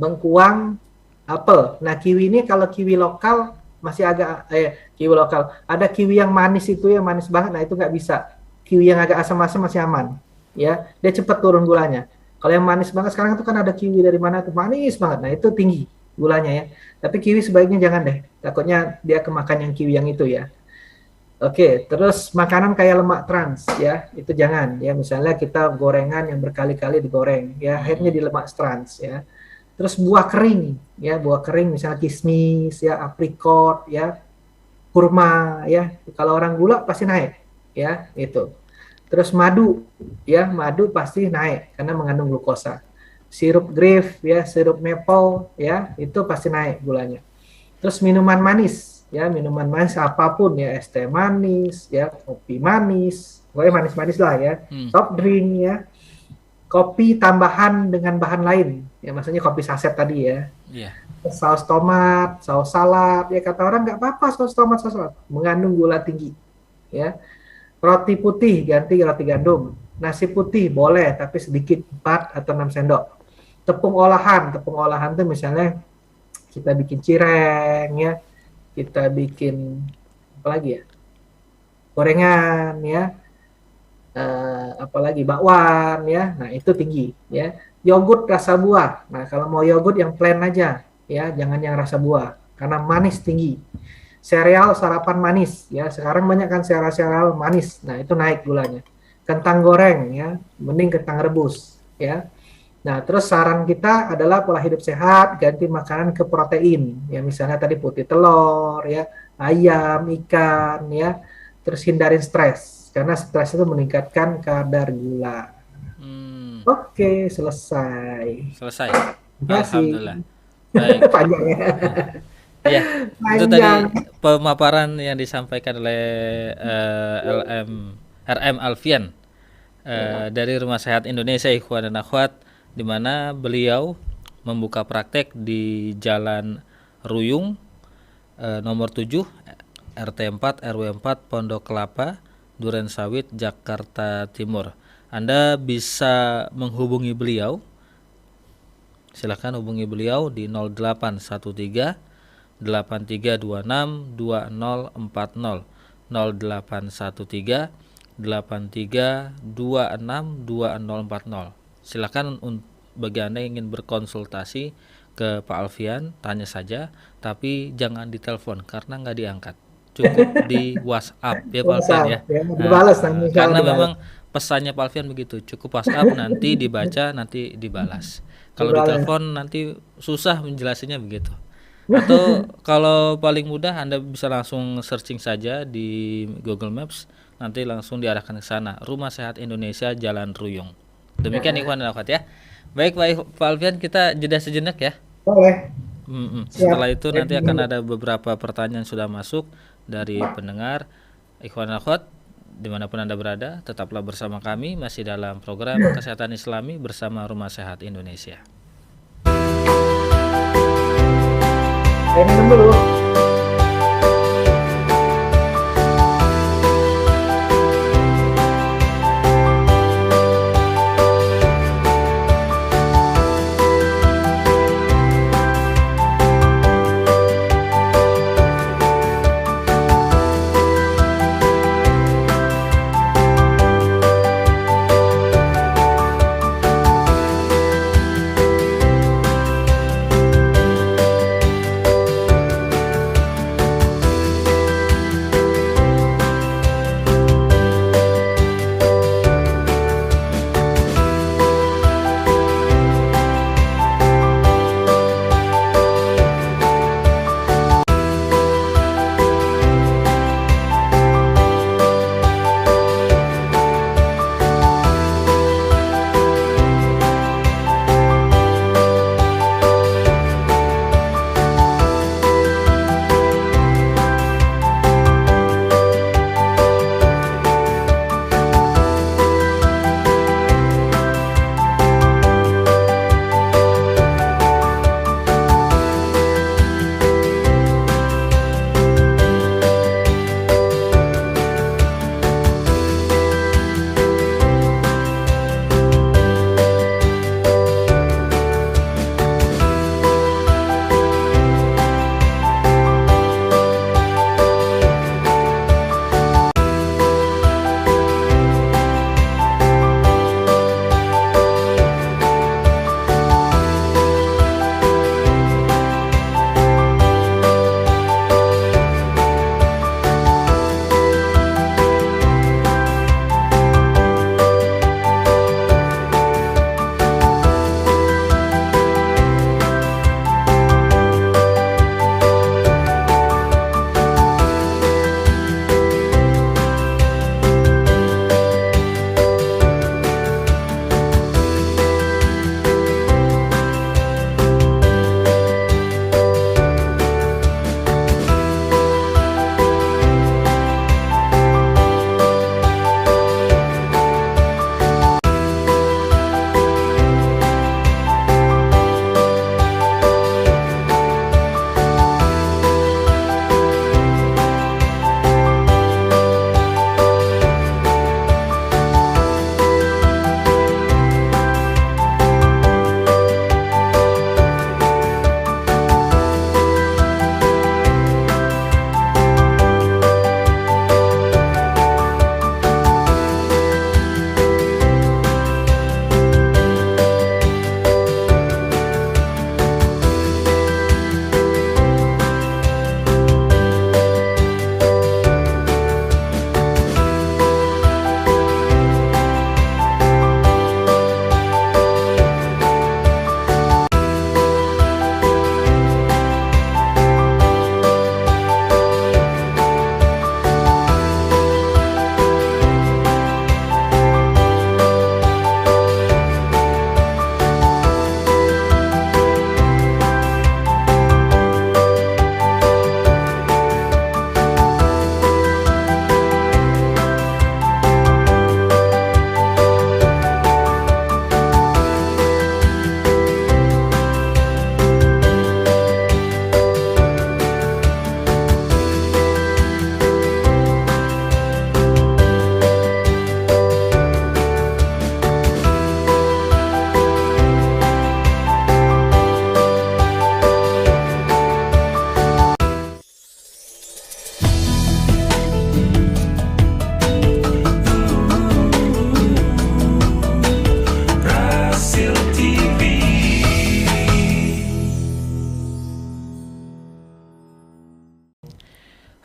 bengkuang, apel. Nah, kiwi ini kalau kiwi lokal masih agak kiwi lokal. Ada kiwi yang manis itu yang manis banget. Nah, itu nggak bisa. Kiwi yang agak asam-asam masih aman. Ya, dia cepat turun gulanya. Kalau yang manis banget sekarang itu kan ada kiwi dari mana tuh manis banget. Nah, itu tinggi gulanya ya. Tapi kiwi sebaiknya jangan deh. Takutnya dia kemakan yang kiwi yang itu ya. Oke, terus makanan kayak lemak trans ya, itu jangan ya. Misalnya kita gorengan yang berkali-kali digoreng ya, akhirnya di lemak trans ya. Terus buah kering ya, buah kering misalnya kismis ya, aprikot ya, kurma ya. Kalau orang gula pasti naik ya, itu. Terus madu ya, madu pasti naik karena mengandung glukosa. Sirup grape ya, sirup maple ya, itu pasti naik gulanya. Terus minuman manis ya, minuman manis apapun ya, es teh manis ya, kopi manis, pokoknya manis-manis lah ya, soft drink ya, kopi tambahan dengan bahan lain ya, maksudnya kopi saset tadi ya, saus tomat, saus salad ya, kata orang nggak apa-apa saus tomat, saus salad mengandung gula tinggi ya. Roti putih ganti roti gandum, nasi putih boleh tapi sedikit 4 atau 6 sendok. Tepung olahan tuh misalnya kita bikin cireng ya, kita bikin apa lagi ya, gorengan ya, apalagi bakwan ya, nah itu tinggi ya. Yogurt rasa buah, nah kalau mau yogurt yang plain aja ya, jangan yang rasa buah karena manis tinggi. Sereal sarapan manis ya, sekarang banyak kan sereal manis, nah itu naik gulanya. Kentang goreng ya, mending kentang rebus ya. Nah, terus saran kita adalah pola hidup sehat, ganti makanan ke protein. Ya, misalnya tadi putih telur, ya, ayam, ikan, ya. Terus hindarin stres, karena stres itu meningkatkan kadar gula. Oke, selesai. Selesai. Ya, Alhamdulillah. Baik. Panjang ya. Ya, itu tadi pemaparan yang disampaikan oleh RM Alfian dari Rumah Sehat Indonesia Ikhwan dan Akhwat, di mana beliau membuka praktek di Jalan Ruyung nomor 7 RT 4 RW 4 Pondok Kelapa, Durensawit, Jakarta Timur. Anda bisa menghubungi beliau. Silakan hubungi beliau di 0813 8326 2040 0813 8326 2040. Silakan bagi Anda yang ingin berkonsultasi ke Pak Alfian, tanya saja, tapi jangan ditelepon karena nggak diangkat. Cukup di WhatsApp ya Pak Alfian ya. WhatsApp ya, Nah, dibalas nanti insya karena Allah dibalas. memang pesannya Pak Alfian begitu, cukup WhatsApp nanti dibaca, nanti dibalas. Kalau Dibalas. ditelepon nanti susah menjelasinya begitu. Atau kalau paling mudah Anda bisa langsung searching saja di Google Maps, nanti langsung diarahkan ke sana. Rumah Sehat Indonesia Jalan Ruyung. Demikian ikhwan dan akhwat ya. Baik Pak Alfian, kita jeda sejenak ya. Boleh. Setelah Siap. itu nanti akan ada beberapa pertanyaan sudah masuk dari pendengar. Ikhwan dan akhwat dimanapun Anda berada, tetaplah bersama kami masih dalam program Kesehatan Islami bersama Rumah Sehat Indonesia. Saya minum dulu.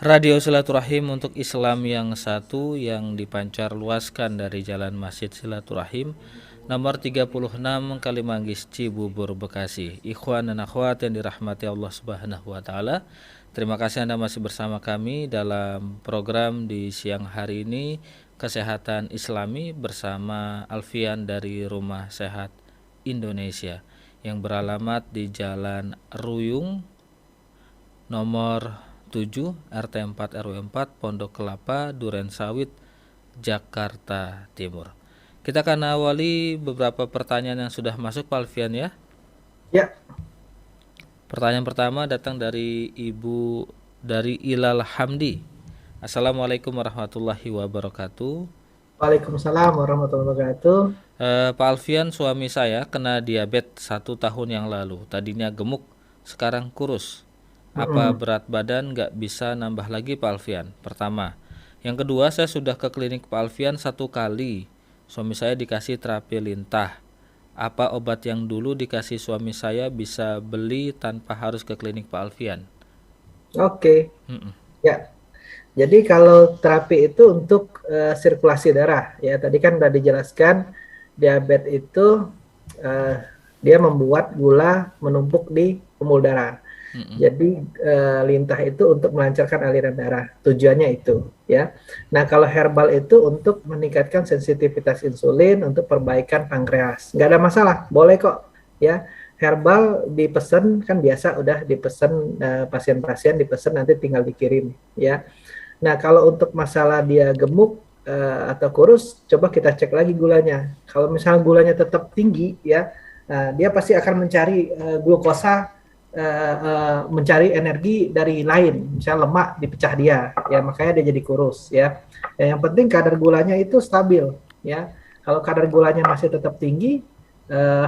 Radio Silaturahim untuk Islam yang satu yang dipancar luaskan dari Jalan Masjid Silaturahim nomor 36 Kalimanggis Cibubur Bekasi. Ikhwan dan akhwat yang dirahmati Allah Subhanahu wa taala. Terima kasih Anda masih bersama kami dalam program di siang hari ini Kesehatan Islami bersama Alfian dari Rumah Sehat Indonesia yang beralamat di Jalan Ruyung nomor 7 RT 4 RW 4 Pondok Kelapa Duren Sawit Jakarta Timur. Kita akan awali beberapa pertanyaan yang sudah masuk Pak Alfian ya. Ya, Pertanyaan pertama datang dari Ibu dari Ilal Hamdi. Assalamualaikum warahmatullahi wabarakatuh. Waalaikumsalam warahmatullahi wabarakatuh. Pak Alfian, suami saya kena diabetes 1 tahun yang lalu. Tadinya gemuk, sekarang kurus. Apa berat badan nggak bisa nambah lagi Pak Alfian? Pertama. Yang kedua, saya sudah ke klinik Pak Alfian 1 kali. Suami saya dikasih terapi lintah. Apa obat yang dulu dikasih suami saya bisa beli tanpa harus ke klinik Pak Alfian? Oke, Mm-mm. ya. Jadi kalau terapi itu untuk sirkulasi darah, ya tadi kan sudah dijelaskan diabetes itu eh, dia membuat gula menumpuk di pembuluh darah. Mm-mm. Jadi lintah itu untuk melancarkan aliran darah, tujuannya itu, ya. Nah kalau herbal itu untuk meningkatkan sensitivitas insulin, untuk perbaikan pankreas, nggak ada masalah, boleh kok, ya. Herbal dipesan kan biasa, udah dipesan pasien-pasien dipesan nanti tinggal dikirim, ya. Nah kalau untuk masalah dia gemuk atau kurus, coba kita cek lagi gulanya. Kalau misalnya gulanya tetap tinggi, ya, dia pasti akan mencari glukosa, mencari energi dari lain, misalnya lemak dipecah dia, ya makanya dia jadi kurus, ya. Yang penting kadar gulanya itu stabil, ya. Kalau kadar gulanya masih tetap tinggi,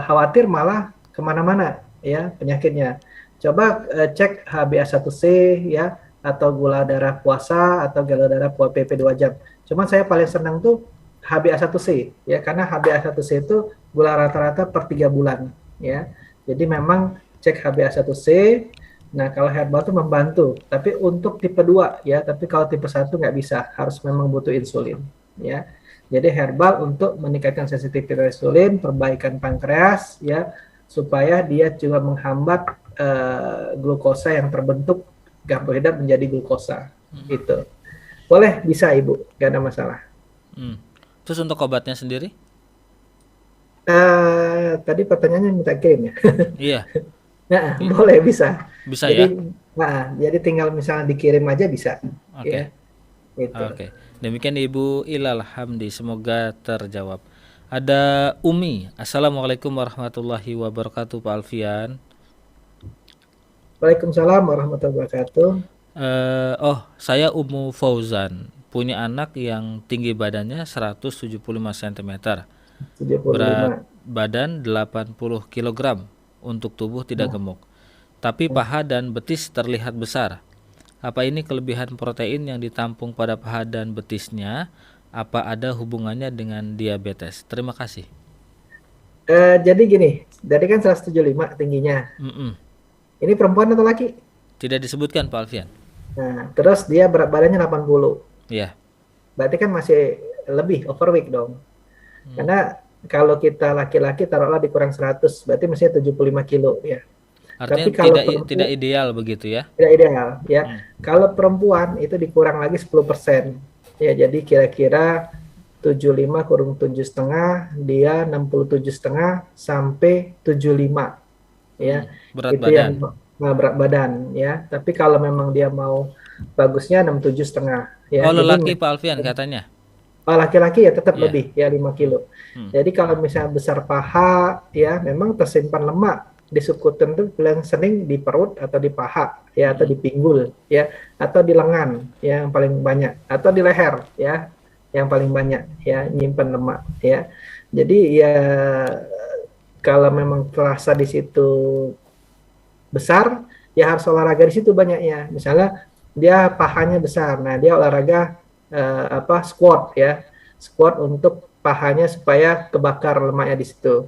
khawatir malah kemana-mana, ya penyakitnya. Coba cek HbA1c, ya, atau gula darah puasa atau gula darah PP 2 jam. Cuman saya paling senang tuh HbA1c, ya, karena HbA1c itu gula rata-rata per 3 bulan, ya. Jadi memang cek HbA1c. Nah, kalau herbal itu membantu, tapi untuk tipe 2, ya, tapi kalau tipe 1 nggak bisa, harus memang butuh insulin, ya. Jadi herbal untuk meningkatkan sensitivitas insulin, perbaikan pankreas, ya, supaya dia juga menghambat glukosa yang terbentuk karbohidrat menjadi glukosa. Itu. Boleh, bisa Ibu, nggak ada masalah. Terus untuk obatnya sendiri? Tadi pertanyaannya minta kirim ya. Iya, Nah, boleh, bisa. bisa Jadi, ya. jadi tinggal misalnya dikirim aja bisa. Oke. Ya, itu. Oke. Demikian Ibu Ilal Hamdi, semoga terjawab. Ada Umi. Assalamualaikum warahmatullahi wabarakatuh Pak Alfian. Waalaikumsalam warahmatullahi wabarakatuh. Saya Umu Fauzan, punya anak yang tinggi badannya 175 cm, berat 75. badan 80 kg, untuk tubuh tidak gemuk. Tapi paha dan betis terlihat besar. Apa ini kelebihan protein yang ditampung pada paha dan betisnya? Apa ada hubungannya dengan diabetes? Terima kasih. Jadi gini, dari kan 175 tingginya. Mm-mm. Ini perempuan atau laki? Tidak disebutkan Pak Alfian. Nah, terus dia berat badannya 80. Ya. Berarti kan masih lebih overweight dong. Karena kalau kita laki-laki taruhlah dikurang 100, berarti mestinya 75 kilo, ya. Artinya Tapi kalau tidak ideal begitu ya? tidak ideal, ya. Kalau perempuan itu dikurang lagi 10%. Ya, jadi kira-kira 75 kurang 7,5, dia 67,5 sampai 75. Ya. Berat Itu badan. yang berat badan, ya. Tapi kalau memang dia mau bagusnya 67,5, ya. Oh, Jadi lelaki Pak Alfian katanya. laki-laki ya tetap Iya. lebih, ya 5 kilo. Jadi kalau misalnya besar paha, ya memang tersimpan lemak di suku tertentu, yang sering di perut atau di paha, ya, atau di pinggul, ya, atau di lengan, ya, yang paling banyak, atau di leher, ya, yang paling banyak, ya, nyimpan lemak, ya. Jadi ya kalau memang terasa di situ besar, ya harus olahraga di situ banyaknya. Misalnya dia pahanya besar, nah dia olahraga squat, ya, squat untuk pahanya supaya kebakar lemaknya di situ.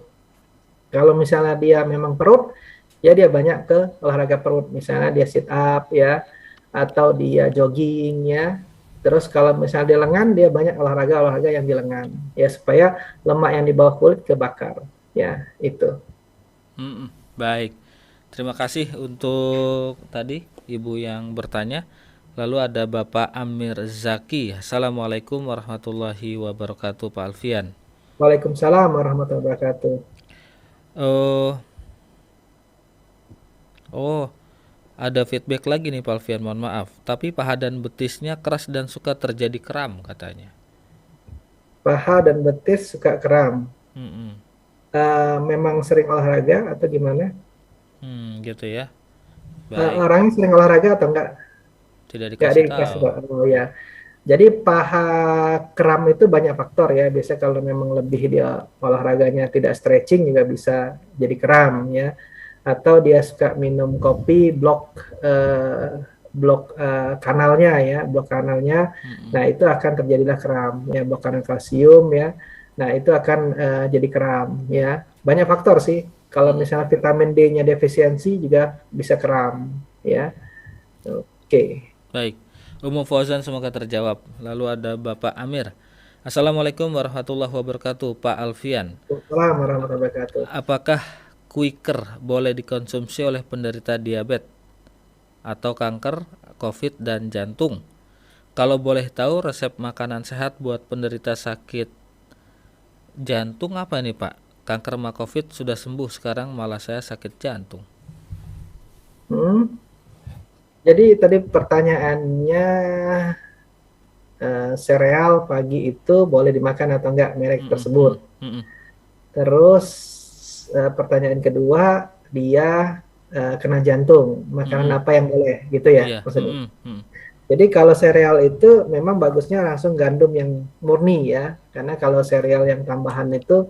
Kalau misalnya dia memang perut, ya dia banyak ke olahraga perut, misalnya dia sit up, ya, atau dia jogging ya. Terus kalau misalnya di lengan dia banyak olahraga yang di lengan ya supaya lemak yang di bawah kulit kebakar ya itu. Baik. Terima kasih untuk tadi Ibu yang bertanya. Lalu ada Bapak Amir Zaki. Assalamualaikum warahmatullahi wabarakatuh Pak Alfian. Waalaikumsalam warahmatullahi wabarakatuh. Oh, oh, ada feedback lagi nih Pak Alfian, mohon maaf. Tapi paha dan betisnya keras dan suka terjadi kram katanya. Paha dan betis suka kram. Mm-mm. Memang sering olahraga atau gimana? Gitu ya. Baik, Orangnya sering olahraga atau enggak? tidak Enggak dikasih dikasih tahu. tahu. Oh ya. Jadi paha kram itu banyak faktor ya. Biasanya kalau memang lebih dia olahraganya tidak stretching juga bisa jadi kram ya. Atau dia suka minum kopi kanalnya ya, blok kanalnya. Nah, itu akan terjadilah kram ya, blok kanal kalsium ya. Nah, itu akan jadi kram ya. Banyak faktor sih. Kalau misalnya vitamin D-nya defisiensi juga bisa kram ya. Oke. Baik, Umum Fauzan semoga terjawab. Lalu ada Bapak Amir. Assalamualaikum warahmatullahi wabarakatuh Pak Alfian. Waalaikumsalam warahmatullahi wabarakatuh. Apakah Quaker boleh dikonsumsi oleh penderita diabetes atau kanker, COVID, dan jantung? Kalau boleh tahu resep makanan sehat buat penderita sakit jantung apa nih Pak? Kanker sama COVID sudah sembuh, sekarang malah saya sakit jantung. Jadi tadi pertanyaannya sereal pagi itu boleh dimakan atau enggak merek tersebut. Terus pertanyaan kedua dia kena jantung, makanan apa yang boleh gitu ya Iya. maksudnya. Jadi kalau sereal itu memang bagusnya langsung gandum yang murni ya, karena kalau sereal yang tambahan itu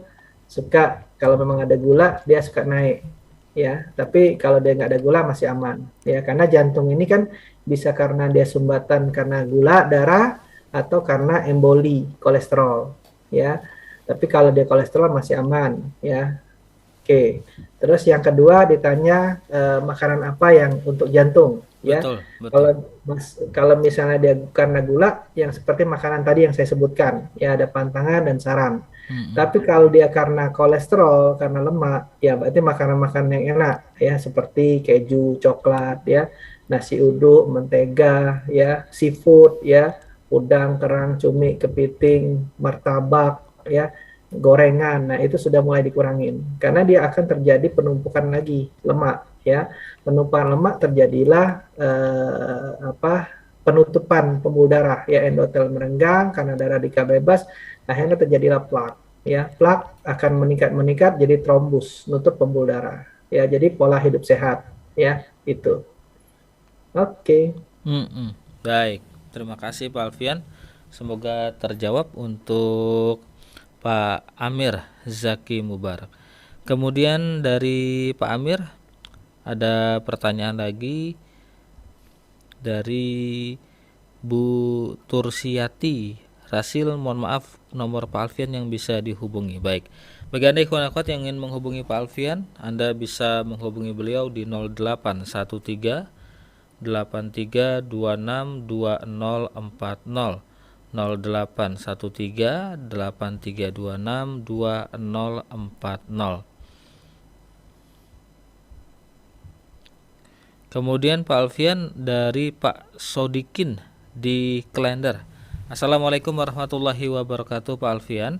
suka kalau memang ada gula dia suka naik ya. Tapi kalau dia nggak ada gula masih aman ya, karena jantung ini kan bisa karena dia sumbatan karena gula darah atau karena emboli kolesterol ya. Tapi kalau dia kolesterol masih aman ya. Oke. Terus yang kedua ditanya makanan apa yang untuk jantung ya. Betul. Kalau misalnya dia karena gula yang seperti makanan tadi yang saya sebutkan ya ada pantangan dan saran. Tapi kalau dia karena kolesterol, karena lemak, ya berarti makanan-makanan yang enak ya seperti keju, coklat ya, nasi uduk, mentega ya, seafood ya, udang, kerang, cumi, kepiting, martabak ya, gorengan. Nah, itu sudah mulai dikurangin karena dia akan terjadi penumpukan lagi lemak ya. Penumpukan lemak terjadilah penutupan pembuluh darah ya, endotel merenggang karena darah radikal bebas, akhirnya terjadilah plak ya. Plak akan meningkat jadi trombus, nutup pembuluh darah ya. Jadi pola hidup sehat ya itu. Oke. Baik, terima kasih Pak Alfian. Semoga terjawab untuk Pak Amir Zaki Mubarak. Kemudian dari Pak Amir ada pertanyaan lagi dari Bu Tursiati Rasil. Mohon maaf nomor Pak Alfian yang bisa dihubungi. Baik, bagi Anda ikhwan akhwat yang ingin menghubungi Pak Alfian, Anda bisa menghubungi beliau di 0813 83262040 0813 83262040. Kemudian Pak Alfian dari Pak Sodikin di Klender. Assalamualaikum warahmatullahi wabarakatuh Pak Alfian.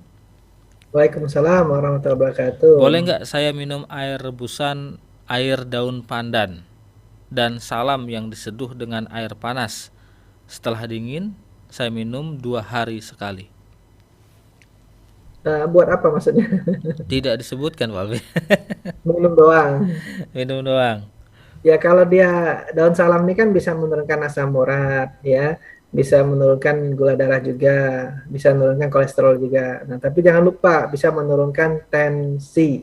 Waalaikumsalam warahmatullahi wabarakatuh. Boleh nggak saya minum air rebusan air daun pandan dan salam yang diseduh dengan air panas? Setelah dingin, saya minum 2 hari sekali. Buat apa maksudnya? Tidak disebutkan Pak Alfian. Minum doang. Minum doang. Ya kalau dia daun salam ini kan bisa menurunkan asam urat ya, bisa menurunkan gula darah juga, bisa menurunkan kolesterol juga. Nah, tapi jangan lupa bisa menurunkan tensi.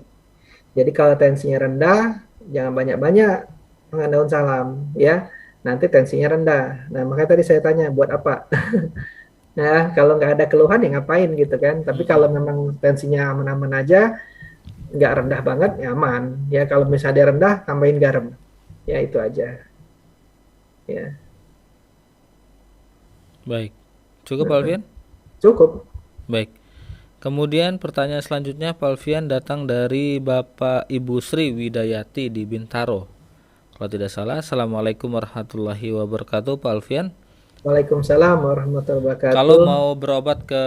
Jadi kalau tensinya rendah, jangan banyak-banyak makan daun salam ya. Nanti tensinya rendah. Nah, makanya tadi saya tanya buat apa? Nah, kalau nggak ada keluhan ya ngapain gitu kan. Tapi kalau memang tensinya aman-aman aja, nggak rendah banget ya aman. Ya kalau misalnya dia rendah, tambahin garam. Ya itu aja. Ya. Baik. Cukup Pak Alfian? Cukup. Baik. Kemudian pertanyaan selanjutnya Pak Alfian datang dari Bapak Ibu Sri Widayati di Bintaro. Kalau tidak salah, Assalamualaikum warahmatullahi wabarakatuh Pak Alfian. Waalaikumsalam warahmatullahi Kalau wabarakatuh. mau berobat ke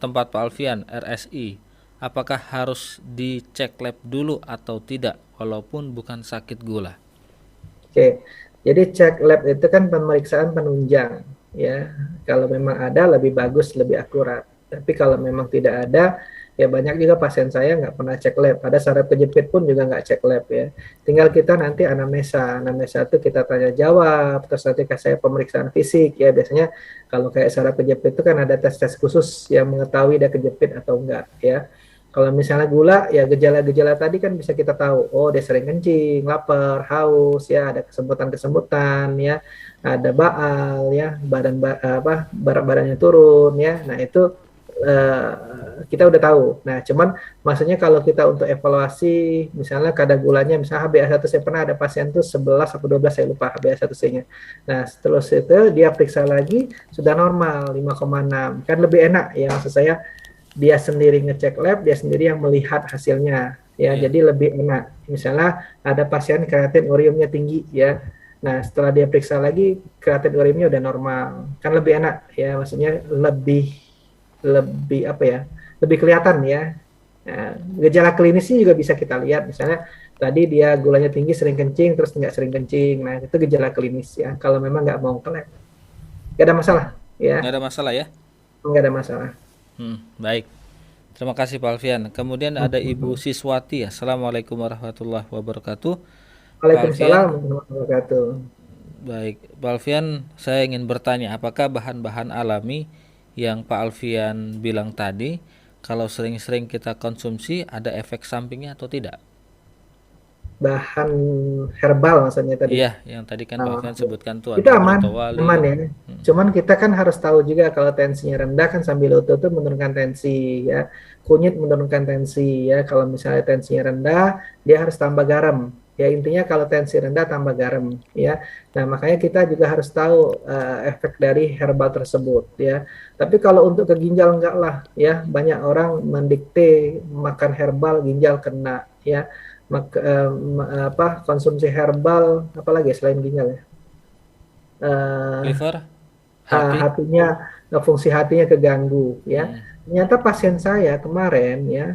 tempat Pak Alfian, RSI, apakah harus dicek lab dulu atau tidak, walaupun bukan sakit gula? Oke, jadi cek lab itu kan pemeriksaan penunjang, ya. Kalau memang ada lebih bagus, lebih akurat. Tapi kalau memang tidak ada, ya banyak juga pasien saya nggak pernah cek lab. Ada saraf kejepit pun juga nggak cek lab ya. Tinggal kita nanti anamnesa. Anamnesa itu kita tanya jawab, terus nanti kasih pemeriksaan fisik ya. Biasanya kalau kayak saraf kejepit itu kan ada tes-tes khusus yang mengetahui dia kejepit atau enggak ya. Kalau misalnya gula, ya gejala-gejala tadi kan bisa kita tahu. Oh, dia sering kencing, lapar, haus, ya ada kesemutan-kesemutan, ya ada baal, ya berat badannya turun, ya. Nah itu kita udah tahu. Nah, cuman maksudnya kalau kita untuk evaluasi, misalnya kadar gulanya, misalnya HbA1c saya pernah ada pasien tuh 11 atau 12 saya lupa HbA1c-nya. Nah, setelah itu dia periksa lagi sudah normal 5,6. Kan lebih enak ya maksud saya dia sendiri ngecek lab, dia sendiri yang melihat hasilnya ya. Iya. Jadi lebih enak. Misalnya ada pasien kreatin uriumnya tinggi ya. Nah, setelah dia periksa lagi kreatin uriumnya udah normal. Kan lebih enak ya, maksudnya lebih lebih apa ya? Lebih kelihatan ya. Nah, gejala klinisnya juga bisa kita lihat, misalnya tadi dia gulanya tinggi, sering kencing, terus nggak sering kencing. Nah, itu gejala klinis ya. Kalau memang nggak mau ke lab, nggak ada masalah Nggak ya, ada masalah ya? nggak ada masalah. Baik. Terima kasih Pak Alfian. Kemudian ada Ibu Siswati. Assalamualaikum warahmatullahi wabarakatuh. Pak Waalaikumsalam Alfian, warahmatullahi wabarakatuh. baik. Pak Alfian, saya ingin bertanya, apakah bahan-bahan alami yang Pak Alfian bilang tadi, kalau sering-sering kita konsumsi, ada efek sampingnya atau tidak? Bahan herbal maksudnya tadi. Iya, yang tadi kan Pak Nah, Alfian sebutkan tuh itu ada aman, brotowali. aman ya. Cuman kita kan harus tahu juga kalau tensinya rendah kan sambiloto itu menurunkan tensi ya. Kunyit menurunkan tensi ya. Kalau misalnya tensinya rendah, dia harus tambah garam. Ya intinya kalau tensi rendah tambah garam ya. Nah, makanya kita juga harus tahu efek dari herbal tersebut ya. Tapi kalau untuk ke ginjal enggak lah ya. Banyak orang mendikte makan herbal ginjal kena ya. Konsumsi herbal apalagi selain ginjal ya, Liver, hati. hatinya, fungsi hatinya keganggu ya. Ternyata pasien saya kemarin ya,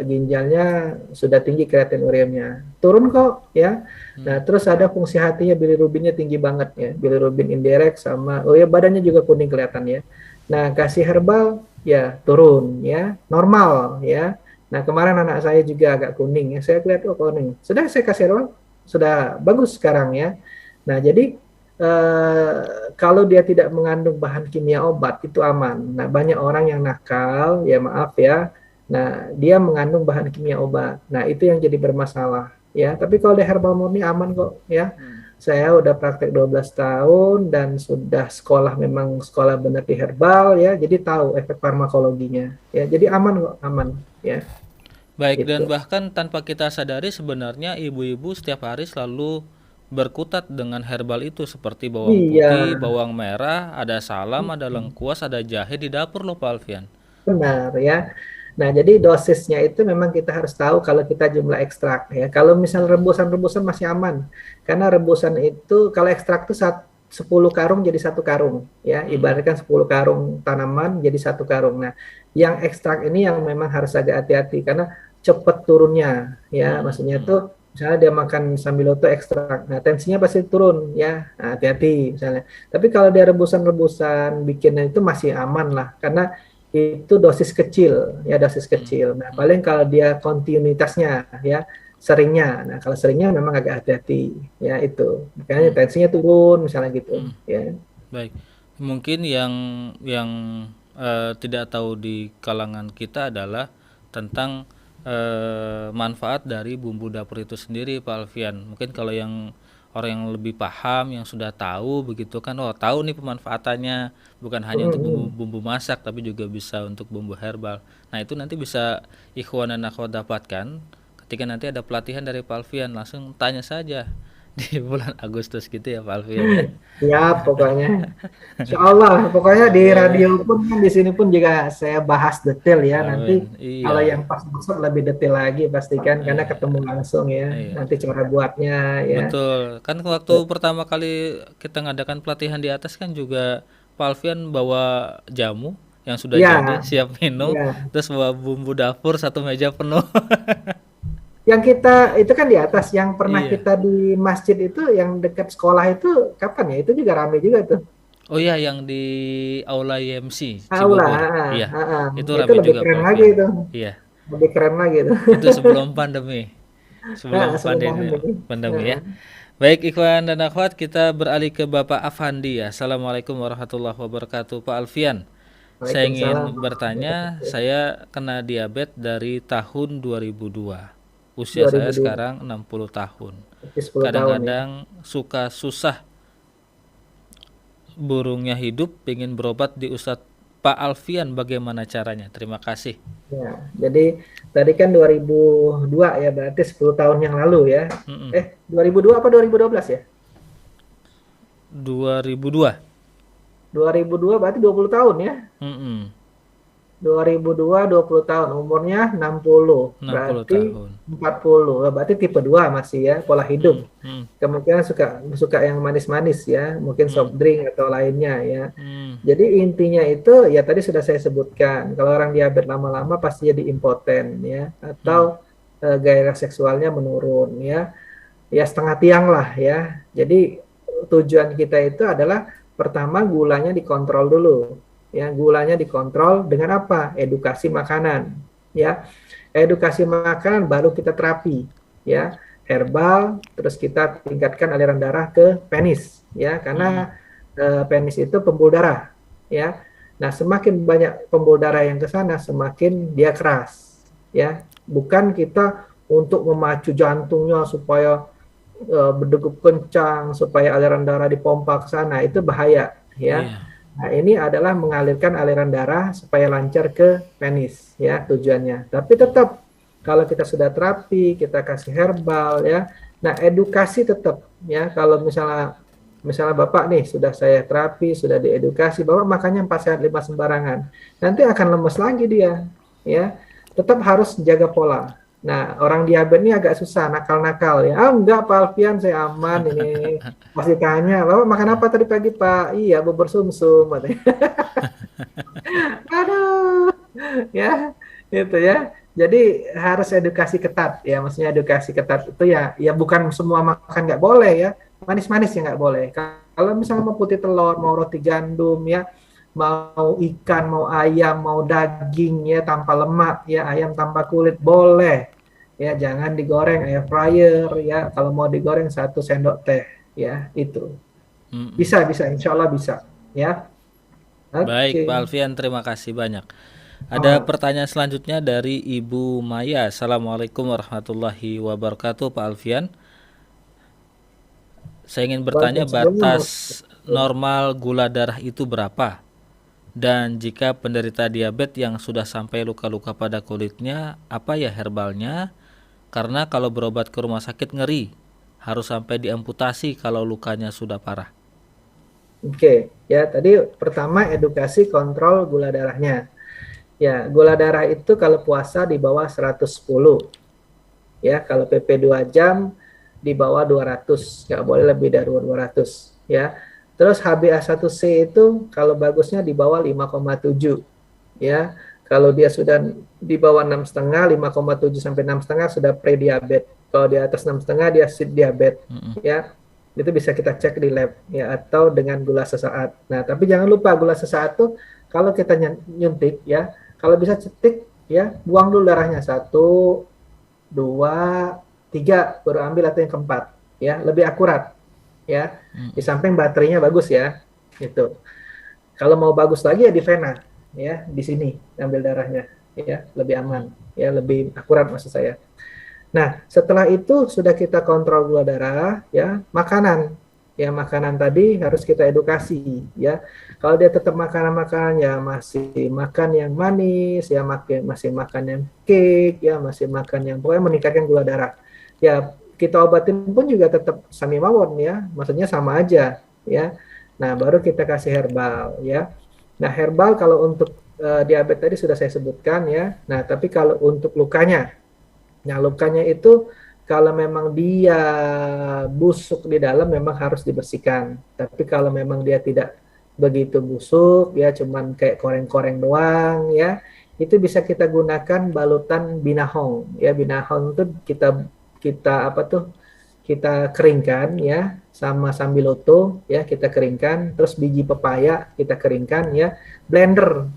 ginjalnya sudah tinggi kreatin ureumnya turun kok ya. Nah terus ada fungsi hatinya bilirubinnya tinggi banget ya, bilirubin indirect sama oh ya badannya juga kuning kelihatan ya. Nah kasih herbal ya turun ya, normal ya. Nah kemarin anak saya juga agak kuning ya, saya lihat oh kuning, sudah saya kasih herbal sudah bagus sekarang ya. Nah jadi kalau dia tidak mengandung bahan kimia obat itu aman. Nah banyak orang yang nakal ya maaf ya. Nah dia mengandung bahan kimia obat. Nah itu yang jadi bermasalah ya. Tapi kalau dia herbal murni aman kok ya. Saya udah praktek 12 tahun dan sudah sekolah memang sekolah benar di herbal ya. Jadi tahu efek farmakologinya ya. Jadi aman kok aman ya. Baik, dan Itu. bahkan tanpa kita sadari sebenarnya ibu-ibu setiap hari selalu berkutat dengan herbal itu seperti bawang Iya putih, bawang merah, ada salam, ada lengkuas, ada jahe di dapur loh Pak Alfian. benar ya. Nah, jadi dosisnya itu memang kita harus tahu kalau kita jumlah ekstrak ya. Kalau misal rebusan-rebusan masih aman. Karena rebusan itu kalau ekstrak itu 10 karung jadi satu karung ya. Ibaratkan 10 karung tanaman jadi satu karung. Nah, yang ekstrak ini yang memang harus agak hati-hati karena cepat turunnya ya. Maksudnya itu misalnya dia makan sambiloto ekstrak. Nah, tensinya pasti turun ya. Nah, hati-hati misalnya. Tapi kalau dia rebusan-rebusan bikinnya itu masih aman lah karena itu dosis kecil ya, dosis kecil. Nah paling kalau dia kontinuitasnya ya, seringnya, nah kalau seringnya memang agak hati-hati ya, itu makanya tensinya turun misalnya gitu ya. Baik, mungkin yang tidak tahu di kalangan kita adalah tentang manfaat dari bumbu dapur itu sendiri Pak Alfian. Mungkin kalau yang orang yang lebih paham, yang sudah tahu begitu kan, oh tahu nih pemanfaatannya, bukan hanya untuk bumbu masak tapi juga bisa untuk bumbu herbal. Nah itu nanti bisa ikhwan dan akhwat dapatkan ketika nanti ada pelatihan dari Pak Alfian, langsung tanya saja di bulan Agustus gitu ya Pak Alfian ya. Ya, pokoknya. Insya Allah, pokoknya di radio Oke, pun kan di sini pun juga saya bahas detail ya. Nanti amin. kalau yang Iya, pas masuk lebih detail lagi pastikan karena ketemu iya, langsung ya. iya. Nanti cara buatnya ya. Betul. Kan waktu pertama kali kita ngadakan pelatihan di atas kan juga Pak Alfian bawa jamu yang sudah jadi, Ya, siap minum, ya. terus bawa bumbu dapur satu meja penuh. Yang kita itu kan di atas, yang pernah Iya. kita di masjid itu, yang dekat sekolah itu kapan ya? Itu juga rame juga tuh. Oh iya, yang di Aula YMC Aula, Cibubur. Iya. Itu itu rame lebih juga Pak keren lagi Alfian. itu, Iya. lebih keren lagi itu. Itu sebelum pandemi. Sebelum Sebelum pandemi, pandemi. pandemi ya. Heeh. Baik Ikhwan dan akhwat, kita beralih ke Bapak Afandi ya. Assalamualaikum warahmatullahi wabarakatuh. Pak Alfian, saya Waalaikumsalam ingin warahmatullahi bertanya, wabarakatuh. saya kena diabetes dari tahun 2002. Usia saya 2002, sekarang 60 tahun. berarti 10 tahun ya. Kadang-kadang suka susah burungnya hidup, pengen berobat di Ustadz Pak Alfian, bagaimana caranya? Terima kasih. Ya, jadi tadi kan 2002 ya, berarti 10 tahun yang lalu ya. Mm-mm. 2002 apa 2012 ya? 2002. 2002 berarti 20 tahun ya. Mm-mm. 2002 20 tahun, umurnya 60, 60 berarti tahun. 40. Berarti tipe 2 masih ya, pola Mm, hidup. mm, Kemungkinan suka suka yang manis-manis ya, mungkin mm, soft drink atau lainnya ya. mm, Jadi intinya itu ya tadi sudah saya sebutkan, kalau orang diabetes lama-lama pasti jadi impoten ya, mm, atau gairah seksualnya menurun ya. Ya setengah tiang lah ya. Jadi tujuan kita itu adalah pertama gulanya dikontrol dulu. Ya, gulanya dikontrol dengan apa? Edukasi makanan. Ya, edukasi makanan baru kita terapi. Ya, herbal, terus kita tingkatkan aliran darah ke penis. Ya, mm, karena penis itu pembuluh darah. Ya, nah semakin banyak pembuluh darah yang ke sana, semakin dia keras. Ya, bukan kita untuk memacu jantungnya supaya berdegup kencang supaya aliran darah dipompa ke sana, itu bahaya ya. iya. Nah, ini adalah mengalirkan aliran darah supaya lancar ke penis ya tujuannya. Tapi tetap kalau kita sudah terapi, kita kasih herbal ya. Nah, edukasi tetap ya. Kalau misalnya Bapak nih sudah saya terapi, sudah diedukasi, Bapak makannya 4 sehat 5 sembarangan. Nanti akan lemes lagi dia ya. Tetap harus jaga pola. Nah, orang diabetes ini agak susah, nakal-nakal ya. Ah, enggak, Pak Alfian, saya aman ini. Masih tanya, Bapak makan apa tadi pagi, Pak? Iya, bubur sumsum, katanya. Aduh, ya, itu ya. Jadi harus edukasi ketat ya, maksudnya edukasi ketat itu ya bukan semua makan nggak boleh ya, manis-manis ya nggak boleh. Kalau misalnya mau putih telur, mau roti gandum ya, mau ikan, mau ayam, mau daging ya tanpa lemak ya, ayam tanpa kulit boleh. Ya, jangan digoreng air fryer ya. Kalau mau digoreng 1 sendok teh ya, itu. Mm-mm. Bisa bisa, insya Allah bisa ya. Baik, Pak Oke. Alfian, terima kasih banyak. Ada Oh, pertanyaan selanjutnya dari Ibu Maya. Assalamualaikum warahmatullahi wabarakatuh, Pak Alfian. Saya ingin bertanya Waalaikumsalam. batas normal gula darah itu berapa? Dan jika penderita diabetes yang sudah sampai luka-luka pada kulitnya, apa ya herbalnya? Karena kalau berobat ke rumah sakit ngeri, harus sampai diamputasi kalau lukanya sudah parah. Oke, ya tadi pertama edukasi kontrol gula darahnya. Ya, gula darah itu kalau puasa di bawah 110. Ya, kalau PP 2 jam di bawah 200, nggak boleh lebih dari 200. Ya, terus HbA1c itu kalau bagusnya di bawah 5,7. Ya, kalau dia sudah di bawah 6,5, 5,7 sampai 6,5 sudah prediabetes. Kalau di atas 6,5 dia diabetes. Mm-mm. Ya, itu bisa kita cek di lab ya, atau dengan gula sesaat. Nah, tapi jangan lupa gula sesaat tuh kalau kita nyuntik ya, kalau bisa cetik ya, buang dulu darahnya 1, 2, 3, baru ambil atau yang keempat ya, lebih akurat ya. Di Mm-mm. samping baterainya bagus ya, itu. Kalau mau bagus lagi ya di vena ya, di sini ambil darahnya ya, lebih aman ya, lebih akurat maksud saya. Nah, setelah itu sudah kita kontrol gula darah, ya, makanan. Ya, makanan tadi harus kita edukasi, ya. Kalau dia tetap makanan-makanan ya masih makan yang manis, ya masih makan yang cake, ya masih makan yang pokoknya meningkatkan gula darah. Ya, kita obatin pun juga tetap sami mawon ya, maksudnya sama aja ya. Nah, baru kita kasih herbal ya. Nah, herbal kalau untuk diabetes tadi sudah saya sebutkan ya. Nah, tapi kalau untuk lukanya, nah lukanya itu kalau memang dia busuk di dalam memang harus dibersihkan. Tapi kalau memang dia tidak begitu busuk ya, cuman kayak koreng-koreng doang ya, itu bisa kita gunakan balutan binahong ya. Binahong itu kita kita apa tuh kita keringkan ya, sama sambiloto ya kita keringkan, terus biji pepaya kita keringkan ya, blender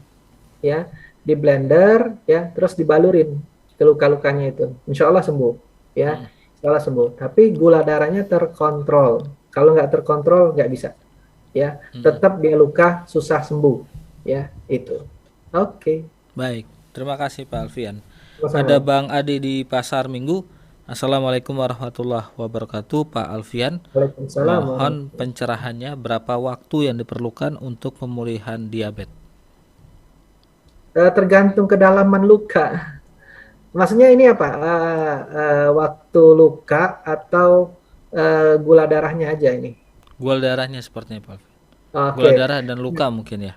ya, di blender ya, terus dibalurin ke luka-lukanya itu, insya Allah sembuh ya, insya Allah sembuh. Tapi gula darahnya terkontrol, kalau nggak terkontrol nggak bisa ya, tetap dia luka susah sembuh ya itu. Oke. Baik, terima kasih Pak Alfian. Ada Sama-sama. Bang Adi di Pasar Minggu. Assalamualaikum warahmatullahi wabarakatuh, Pak Alfian. Waalaikumsalam Mohon warahmatullahi. pencerahannya berapa waktu yang diperlukan untuk pemulihan diabetes? Tergantung kedalaman luka. Maksudnya ini apa? Waktu luka atau gula darahnya aja ini? Gula darahnya sepertinya Pak Alfian. Gula Oke. darah dan luka mungkin ya.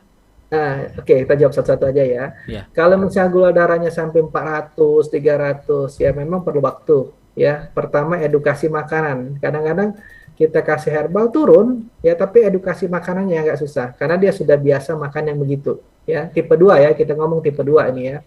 Oke, kita jawab satu-satu aja ya. Ya. Kalau misalnya gula darahnya sampai 400, 300, ya memang perlu waktu. Ya, pertama edukasi makanan. Kadang-kadang kita kasih herbal turun, ya tapi edukasi makanannya agak susah karena dia sudah biasa makan yang begitu. Ya, tipe 2 ya, kita ngomong tipe 2 ini ya.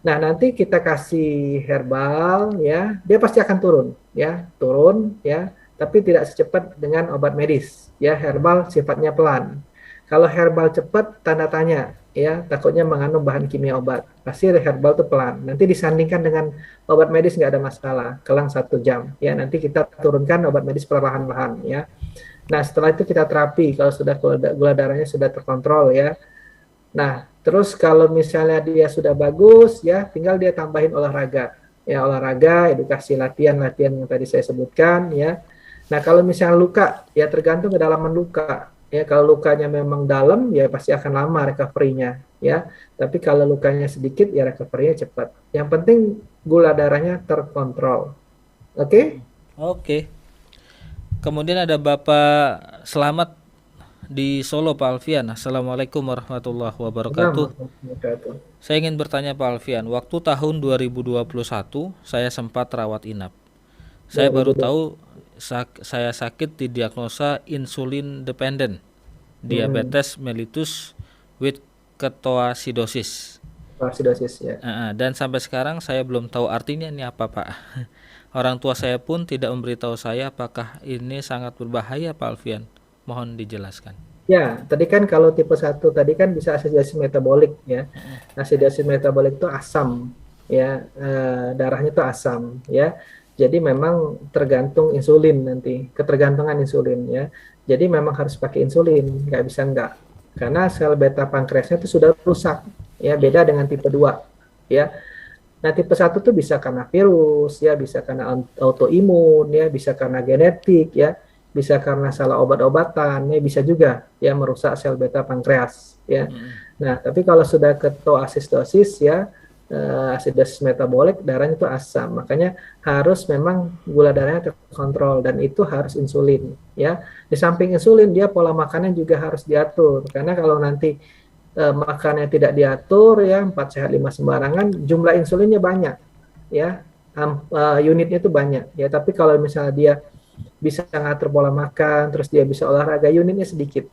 Nah, nanti kita kasih herbal ya, dia pasti akan turun ya, tapi tidak secepat dengan obat medis. Ya, herbal sifatnya pelan. Kalau herbal cepat tanda tanya ya, takutnya mengandung bahan kimia obat. Pasti herbal itu pelan. Nanti disandingkan dengan obat medis nggak ada masalah, kelang 1 jam. Ya, nanti kita turunkan obat medis perlahan-lahan ya. Nah, setelah itu kita terapi kalau sudah gula darahnya sudah terkontrol ya. Nah, terus kalau misalnya dia sudah bagus, ya tinggal dia tambahin olahraga. Ya, olahraga, edukasi latihan-latihan yang tadi saya sebutkan, ya. Nah, kalau misalnya luka, ya tergantung kedalaman luka. Ya, kalau lukanya memang dalam, ya pasti akan lama recovery-nya, ya. Tapi kalau lukanya sedikit, ya recovery-nya cepat. Yang penting gula darahnya terkontrol. Oke? Oke. Kemudian ada Bapak Selamat di Solo, Pak Alfian. Assalamualaikum warahmatullahi wabarakatuh. Saya ingin bertanya Pak Alfian, waktu tahun 2021 saya sempat rawat inap. Saya baru tahu saya sakit didiagnosa insulin dependent, diabetes mellitus with ketoasidosis. Acidosis ya. Dan sampai sekarang saya belum tahu artinya ini apa Pak. Orang tua saya pun tidak memberitahu saya apakah ini sangat berbahaya Pak Alfian. Mohon dijelaskan. Ya, tadi kan kalau tipe 1 tadi kan bisa asidasi metabolik ya. Asidasi metabolik itu asam ya, darahnya itu asam ya. Jadi memang tergantung insulin nanti, ketergantungan insulin ya. Jadi memang harus pakai insulin, nggak bisa nggak. Karena sel beta pankreasnya itu sudah rusak ya, beda dengan tipe 2 ya. Nah, tipe 1 tuh bisa karena virus ya, bisa karena autoimun ya, bisa karena genetik ya, bisa karena salah obat-obatan, ya bisa juga ya merusak sel beta pankreas ya. Nah, tapi kalau sudah ketoasidosis ya, acidosis metabolik, darahnya itu asam. Makanya harus memang gula darahnya terkontrol dan itu harus insulin ya. Di samping insulin dia pola makannya juga harus diatur karena kalau nanti makannya tidak diatur ya, 4 sehat 5 sembarangan, jumlah insulinnya banyak ya. Unitnya itu banyak ya, tapi kalau misalnya dia bisa ngatur pola makan, terus dia bisa olahraga, unitnya sedikit,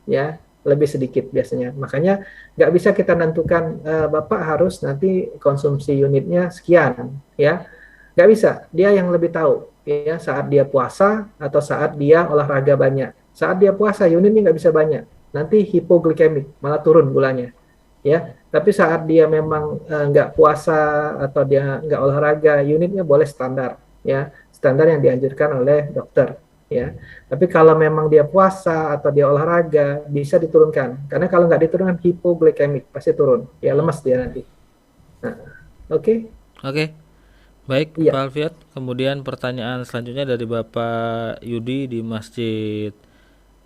ya, lebih sedikit biasanya. Makanya nggak bisa kita tentukan Bapak harus nanti konsumsi unitnya sekian, ya, nggak bisa. Dia yang lebih tahu, ya, saat dia puasa atau saat dia olahraga banyak. Saat dia puasa unitnya nggak bisa banyak, nanti hipoglikemik, malah turun gulanya, ya. Tapi saat dia memang nggak puasa atau dia nggak olahraga, unitnya boleh standar, ya, standar yang dianjurkan oleh dokter ya. Tapi kalau memang dia puasa atau dia olahraga bisa diturunkan. Karena kalau nggak diturunkan hipoglikemik pasti turun. Ya lemas dia nanti. Nah, oke. Oke. Baik, Iya. Pak Alfiat. Kemudian pertanyaan selanjutnya dari Bapak Yudi di Masjid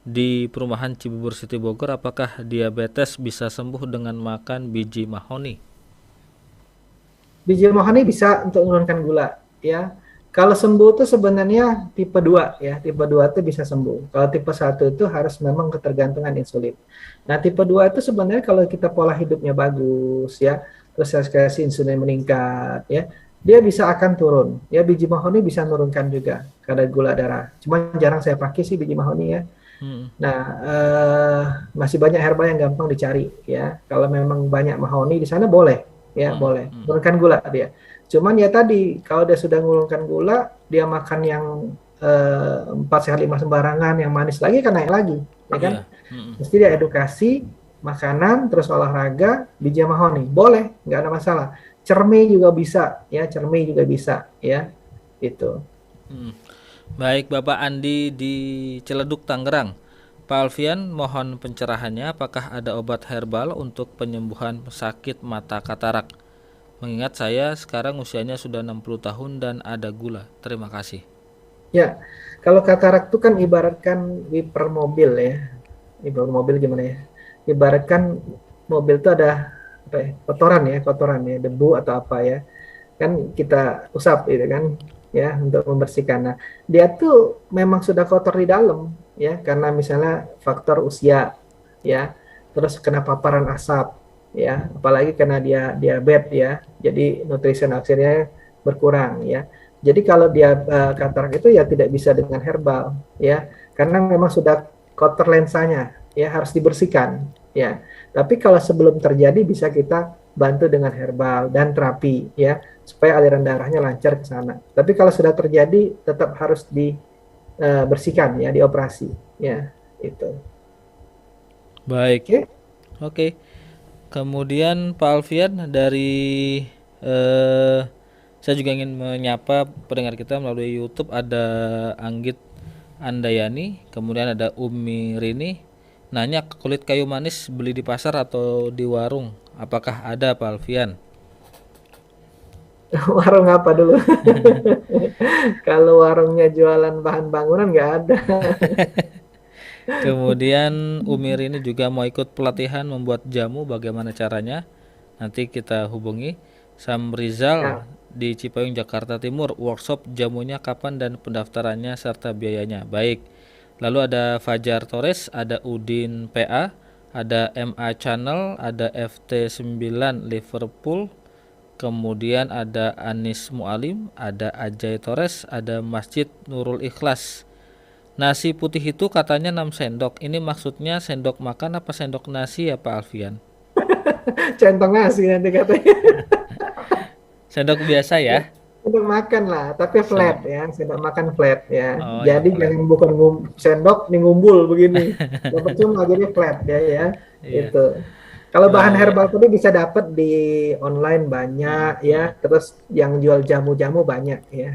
di Perumahan Cibubur City Bogor, apakah diabetes bisa sembuh dengan makan biji mahoni? Biji mahoni bisa untuk menurunkan gula ya. Kalau sembuh itu sebenarnya tipe 2 ya. Tipe 2 itu bisa sembuh. Kalau tipe 1 itu harus memang ketergantungan insulin. Nah, tipe 2 itu sebenarnya kalau kita pola hidupnya bagus ya, terus kasih insulin meningkat ya, dia bisa akan turun. Ya, biji mahoni bisa menurunkan juga kadar gula darah. Cuma jarang saya pakai sih biji mahoni ya. Hmm. Nah, masih banyak herbal yang gampang dicari ya. Kalau memang banyak mahoni di sana boleh ya, Hmm. boleh. Hmm. Turunkan gula dia. Cuman ya tadi kalau dia sudah mengurangkan gula, dia makan yang 4 sehat 5 sembarangan, yang manis lagi kan naik lagi, ya kan? Iya. Hmm. Mesti dia edukasi makanan, terus olahraga, biji mahoni, boleh, nggak ada masalah. Cermi juga bisa, ya cermi juga bisa, ya itu. Hmm. Baik, Bapak Andi di Ciledug, Tangerang. Pak Alfian, mohon pencerahannya apakah ada obat herbal untuk penyembuhan sakit mata katarak? Mengingat saya sekarang usianya sudah 60 tahun dan ada gula. Terima kasih. Ya, kalau katarak itu kan ibaratkan wiper mobil ya. Wiper mobil gimana ya? Ibaratkan mobil itu ada apa ya? Kotoran ya, debu atau apa ya. Kan kita usap gitu kan ya untuk membersihkan. Nah, dia tuh memang sudah kotor di dalam ya karena misalnya faktor usia ya, terus kena paparan asap ya, apalagi karena dia diabetes ya. Jadi nutrisi oksigennya berkurang ya. Jadi kalau dia katarak itu ya tidak bisa dengan herbal ya, karena memang sudah kotor lensanya ya, harus dibersihkan ya. Tapi kalau sebelum terjadi bisa kita bantu dengan herbal dan terapi ya, supaya aliran darahnya lancar ke sana. Tapi kalau sudah terjadi tetap harus dibersihkan ya, dioperasi ya, itu. Baik. Oke. Oke. Kemudian Pak Alfian dari eh, saya juga ingin menyapa pendengar kita melalui YouTube. Ada Anggit Andayani, kemudian ada Umi Rini, nanya kulit kayu manis beli di pasar atau di warung, apakah ada Pak Alfian? Warung apa dulu? Kalau warungnya jualan bahan bangunan nggak ada. Kemudian Umi Rini juga mau ikut pelatihan membuat jamu, bagaimana caranya? Nanti kita hubungi. Sam Rizal Ya, di Cipayung, Jakarta Timur, workshop jamunya kapan dan pendaftarannya serta biayanya. Baik. Lalu ada Fajar Torres, ada Udin PA, ada MA Channel, ada FT9 Liverpool, kemudian ada Anis Mualim, ada Ajay Torres, ada Masjid Nurul Ikhlas. Nasi putih itu katanya 6 sendok. Ini maksudnya sendok makan apa sendok nasi ya Pak Alfian? centong nasi nanti katanya. Sendok biasa ya? Untuk makan lah, tapi Sendok. flat ya, sendok makan flat ya. Oh, yang Jadi flat. jangan bukan sendok nih ngumpul begini. Yang percuma jadi flat ya. Iya. Itu. Kalau bahan Baik. herbal tadi bisa dapat di online banyak ya, terus yang jual jamu-jamu banyak ya.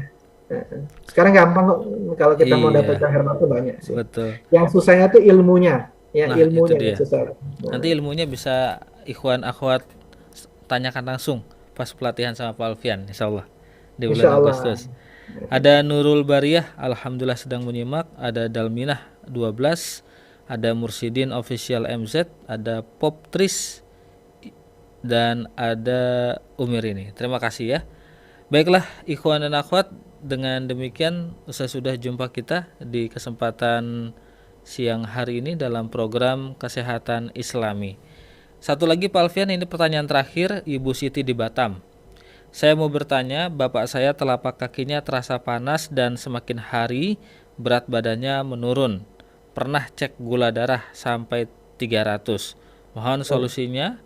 Sekarang gampang kok kalau kita mau dapat Iya, bahan herbal tuh banyak sih. betul. Yang susahnya tuh ilmunya, ya Nah, itu ilmunya yang dia. susah. Nanti Nah, ilmunya bisa ikhwan akhwat tanyakan langsung pas pelatihan sama Pak Alfian, insya Allah di bulan Insya Allah. Agustus. Ada Nurul Bariyah, alhamdulillah sedang menyimak. Ada Dalminah 12, ada Mursidin Official MZ, ada Poptris, dan ada Umir ini. Terima kasih ya. Baiklah, ikhwan dan akhwat, dengan demikian usai sudah jumpa kita di kesempatan siang hari ini dalam program Kesehatan Islami. Satu lagi Pak Alfian, ini pertanyaan terakhir Ibu Siti di Batam. Saya mau bertanya, bapak saya telapak kakinya terasa panas dan semakin hari berat badannya menurun. Pernah cek gula darah sampai 300. Mohon solusinya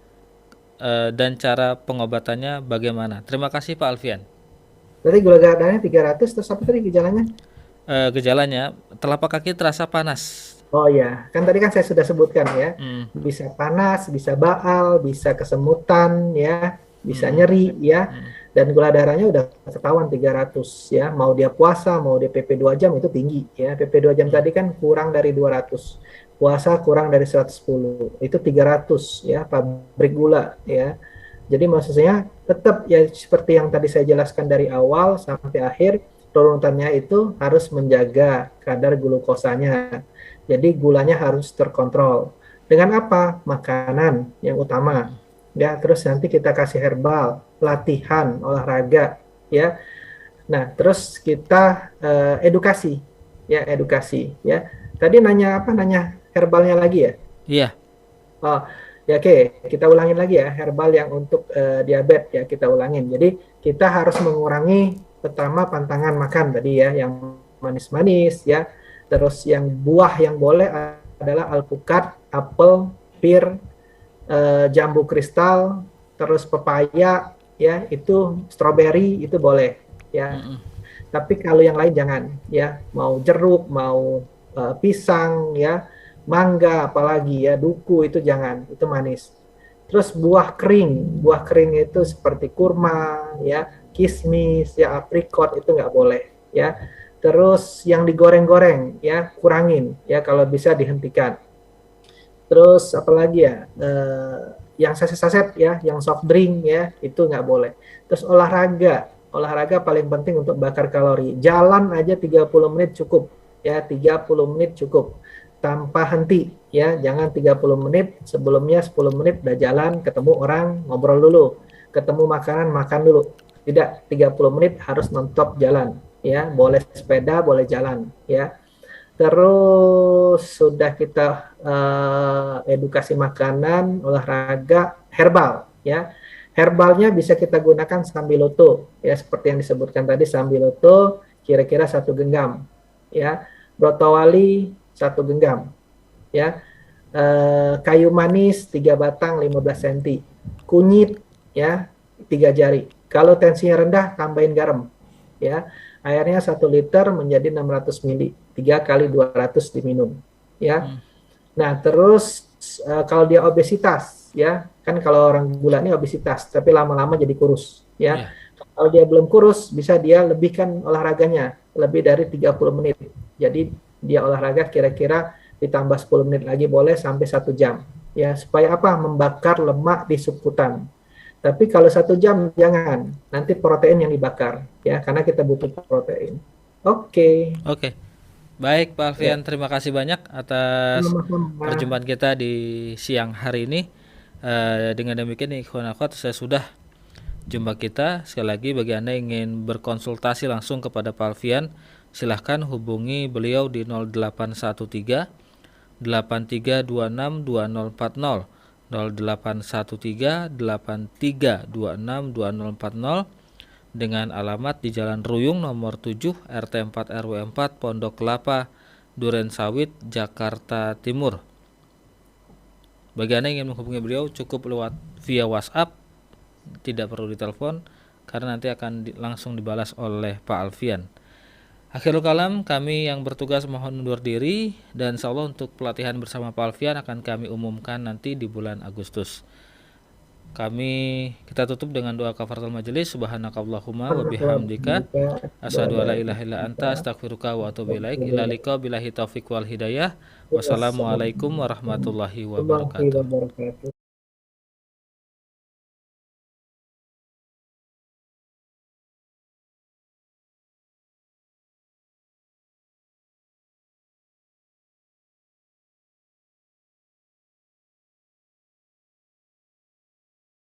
dan cara pengobatannya bagaimana? Terima kasih Pak Alfian. Berarti gula darahnya 300, terus apa tadi gejalanya? Gejalanya telapak kaki terasa panas. Oh ya, kan tadi kan saya sudah sebutkan ya, Hmm, bisa panas, bisa baal, bisa kesemutan ya, bisa hmm, nyeri ya, hmm, dan gula darahnya udah ketahuan 300 ya, mau dia puasa, mau dia PP 2 jam itu tinggi ya, PP 2 jam hmm. tadi kan kurang dari 200, puasa kurang dari 110, itu 300 ya, pabrik gula ya. Jadi maksudnya tetap ya seperti yang tadi saya jelaskan dari awal sampai akhir, runutannya itu harus menjaga kadar glukosanya. Jadi gulanya harus terkontrol. Dengan apa? Makanan yang utama. Ya, terus nanti kita kasih herbal, latihan, olahraga, ya. Nah, terus kita edukasi, ya edukasi, ya. Tadi nanya apa? Nanya herbalnya lagi ya? Iya. Oh, ya oke, kita ulangin lagi ya, herbal yang untuk diabetes ya kita ulangin. Jadi kita harus mengurangi pertama pantangan makan tadi ya, yang manis-manis ya. Terus yang buah yang boleh adalah alpukat, apel, pir, jambu kristal, terus pepaya ya, itu stroberi itu boleh ya. Tapi kalau yang lain jangan ya, mau jeruk, mau pisang ya, mangga apalagi ya, duku itu jangan, itu manis. Terus buah kering itu seperti kurma ya, kismis ya, aprikot itu nggak boleh ya. Terus yang digoreng-goreng ya kurangin ya, kalau bisa dihentikan. Terus apalagi ya, yang saset-saset ya, yang soft drink ya, itu nggak boleh. Terus olahraga paling penting untuk bakar kalori. Jalan aja 30 menit cukup ya, 30 menit cukup tanpa henti ya, jangan 30 menit, sebelumnya 10 menit udah jalan, ketemu orang ngobrol dulu, ketemu makanan makan dulu. Tidak, 30 menit harus non-stop jalan ya, boleh sepeda, boleh jalan ya. Terus sudah kita edukasi makanan, olahraga, herbal ya. Herbalnya bisa kita gunakan sambiloto ya, seperti yang disebutkan tadi, sambiloto kira-kira 1 genggam ya. Brotowali 1 genggam ya. Kayu manis 3 batang 15 cm. Kunyit ya 3 jari. Kalau tensinya rendah tambahin garam ya. Airnya 1 liter menjadi 600 ml, 3 kali 200 diminum ya. Nah, terus kalau dia obesitas ya, kan kalau orang gula ini obesitas tapi lama-lama jadi kurus ya. Kalau dia belum kurus, bisa dia lebihkan olahraganya lebih dari 30 menit. Jadi dia olahraga kira-kira ditambah 10 menit lagi boleh sampai 1 jam ya, supaya apa? Membakar lemak di subkutan. Tapi kalau 1 jam jangan, nanti protein yang dibakar ya, karena kita butuh protein. Oke. Oke. Baik Pak Alfian, Ya. terima kasih banyak atas Sama-sama. perjumpaan kita di siang hari ini. Dengan demikian ikhwan akhwat, saya sudah jumpa kita. Sekali lagi bagi Anda yang ingin berkonsultasi langsung kepada Pak Alfian, silahkan hubungi beliau di 0813 8326 2040, 0813 8326 2040, dengan alamat di Jalan Ruyung nomor 7 RT 4 RW 4 Pondok Kelapa, Duren Sawit, Jakarta Timur. Bagi Anda yang ingin menghubungi beliau cukup lewat via WhatsApp, tidak perlu ditelepon karena nanti akan langsung dibalas oleh Pak Alfian. Akhirul kalam, kami yang bertugas mohon undur diri, dan insyaallah untuk pelatihan bersama Pak Alfian akan kami umumkan nanti di bulan Agustus. Kita tutup dengan doa kafaratul majelis. Subhanakallahumma wa bihamdika asyhadu alla ilaha illa anta astaghfiruka wa atubu ilaik. Ila liqa billahi taufik wal hidayah. Wassalamualaikum warahmatullahi wabarakatuh.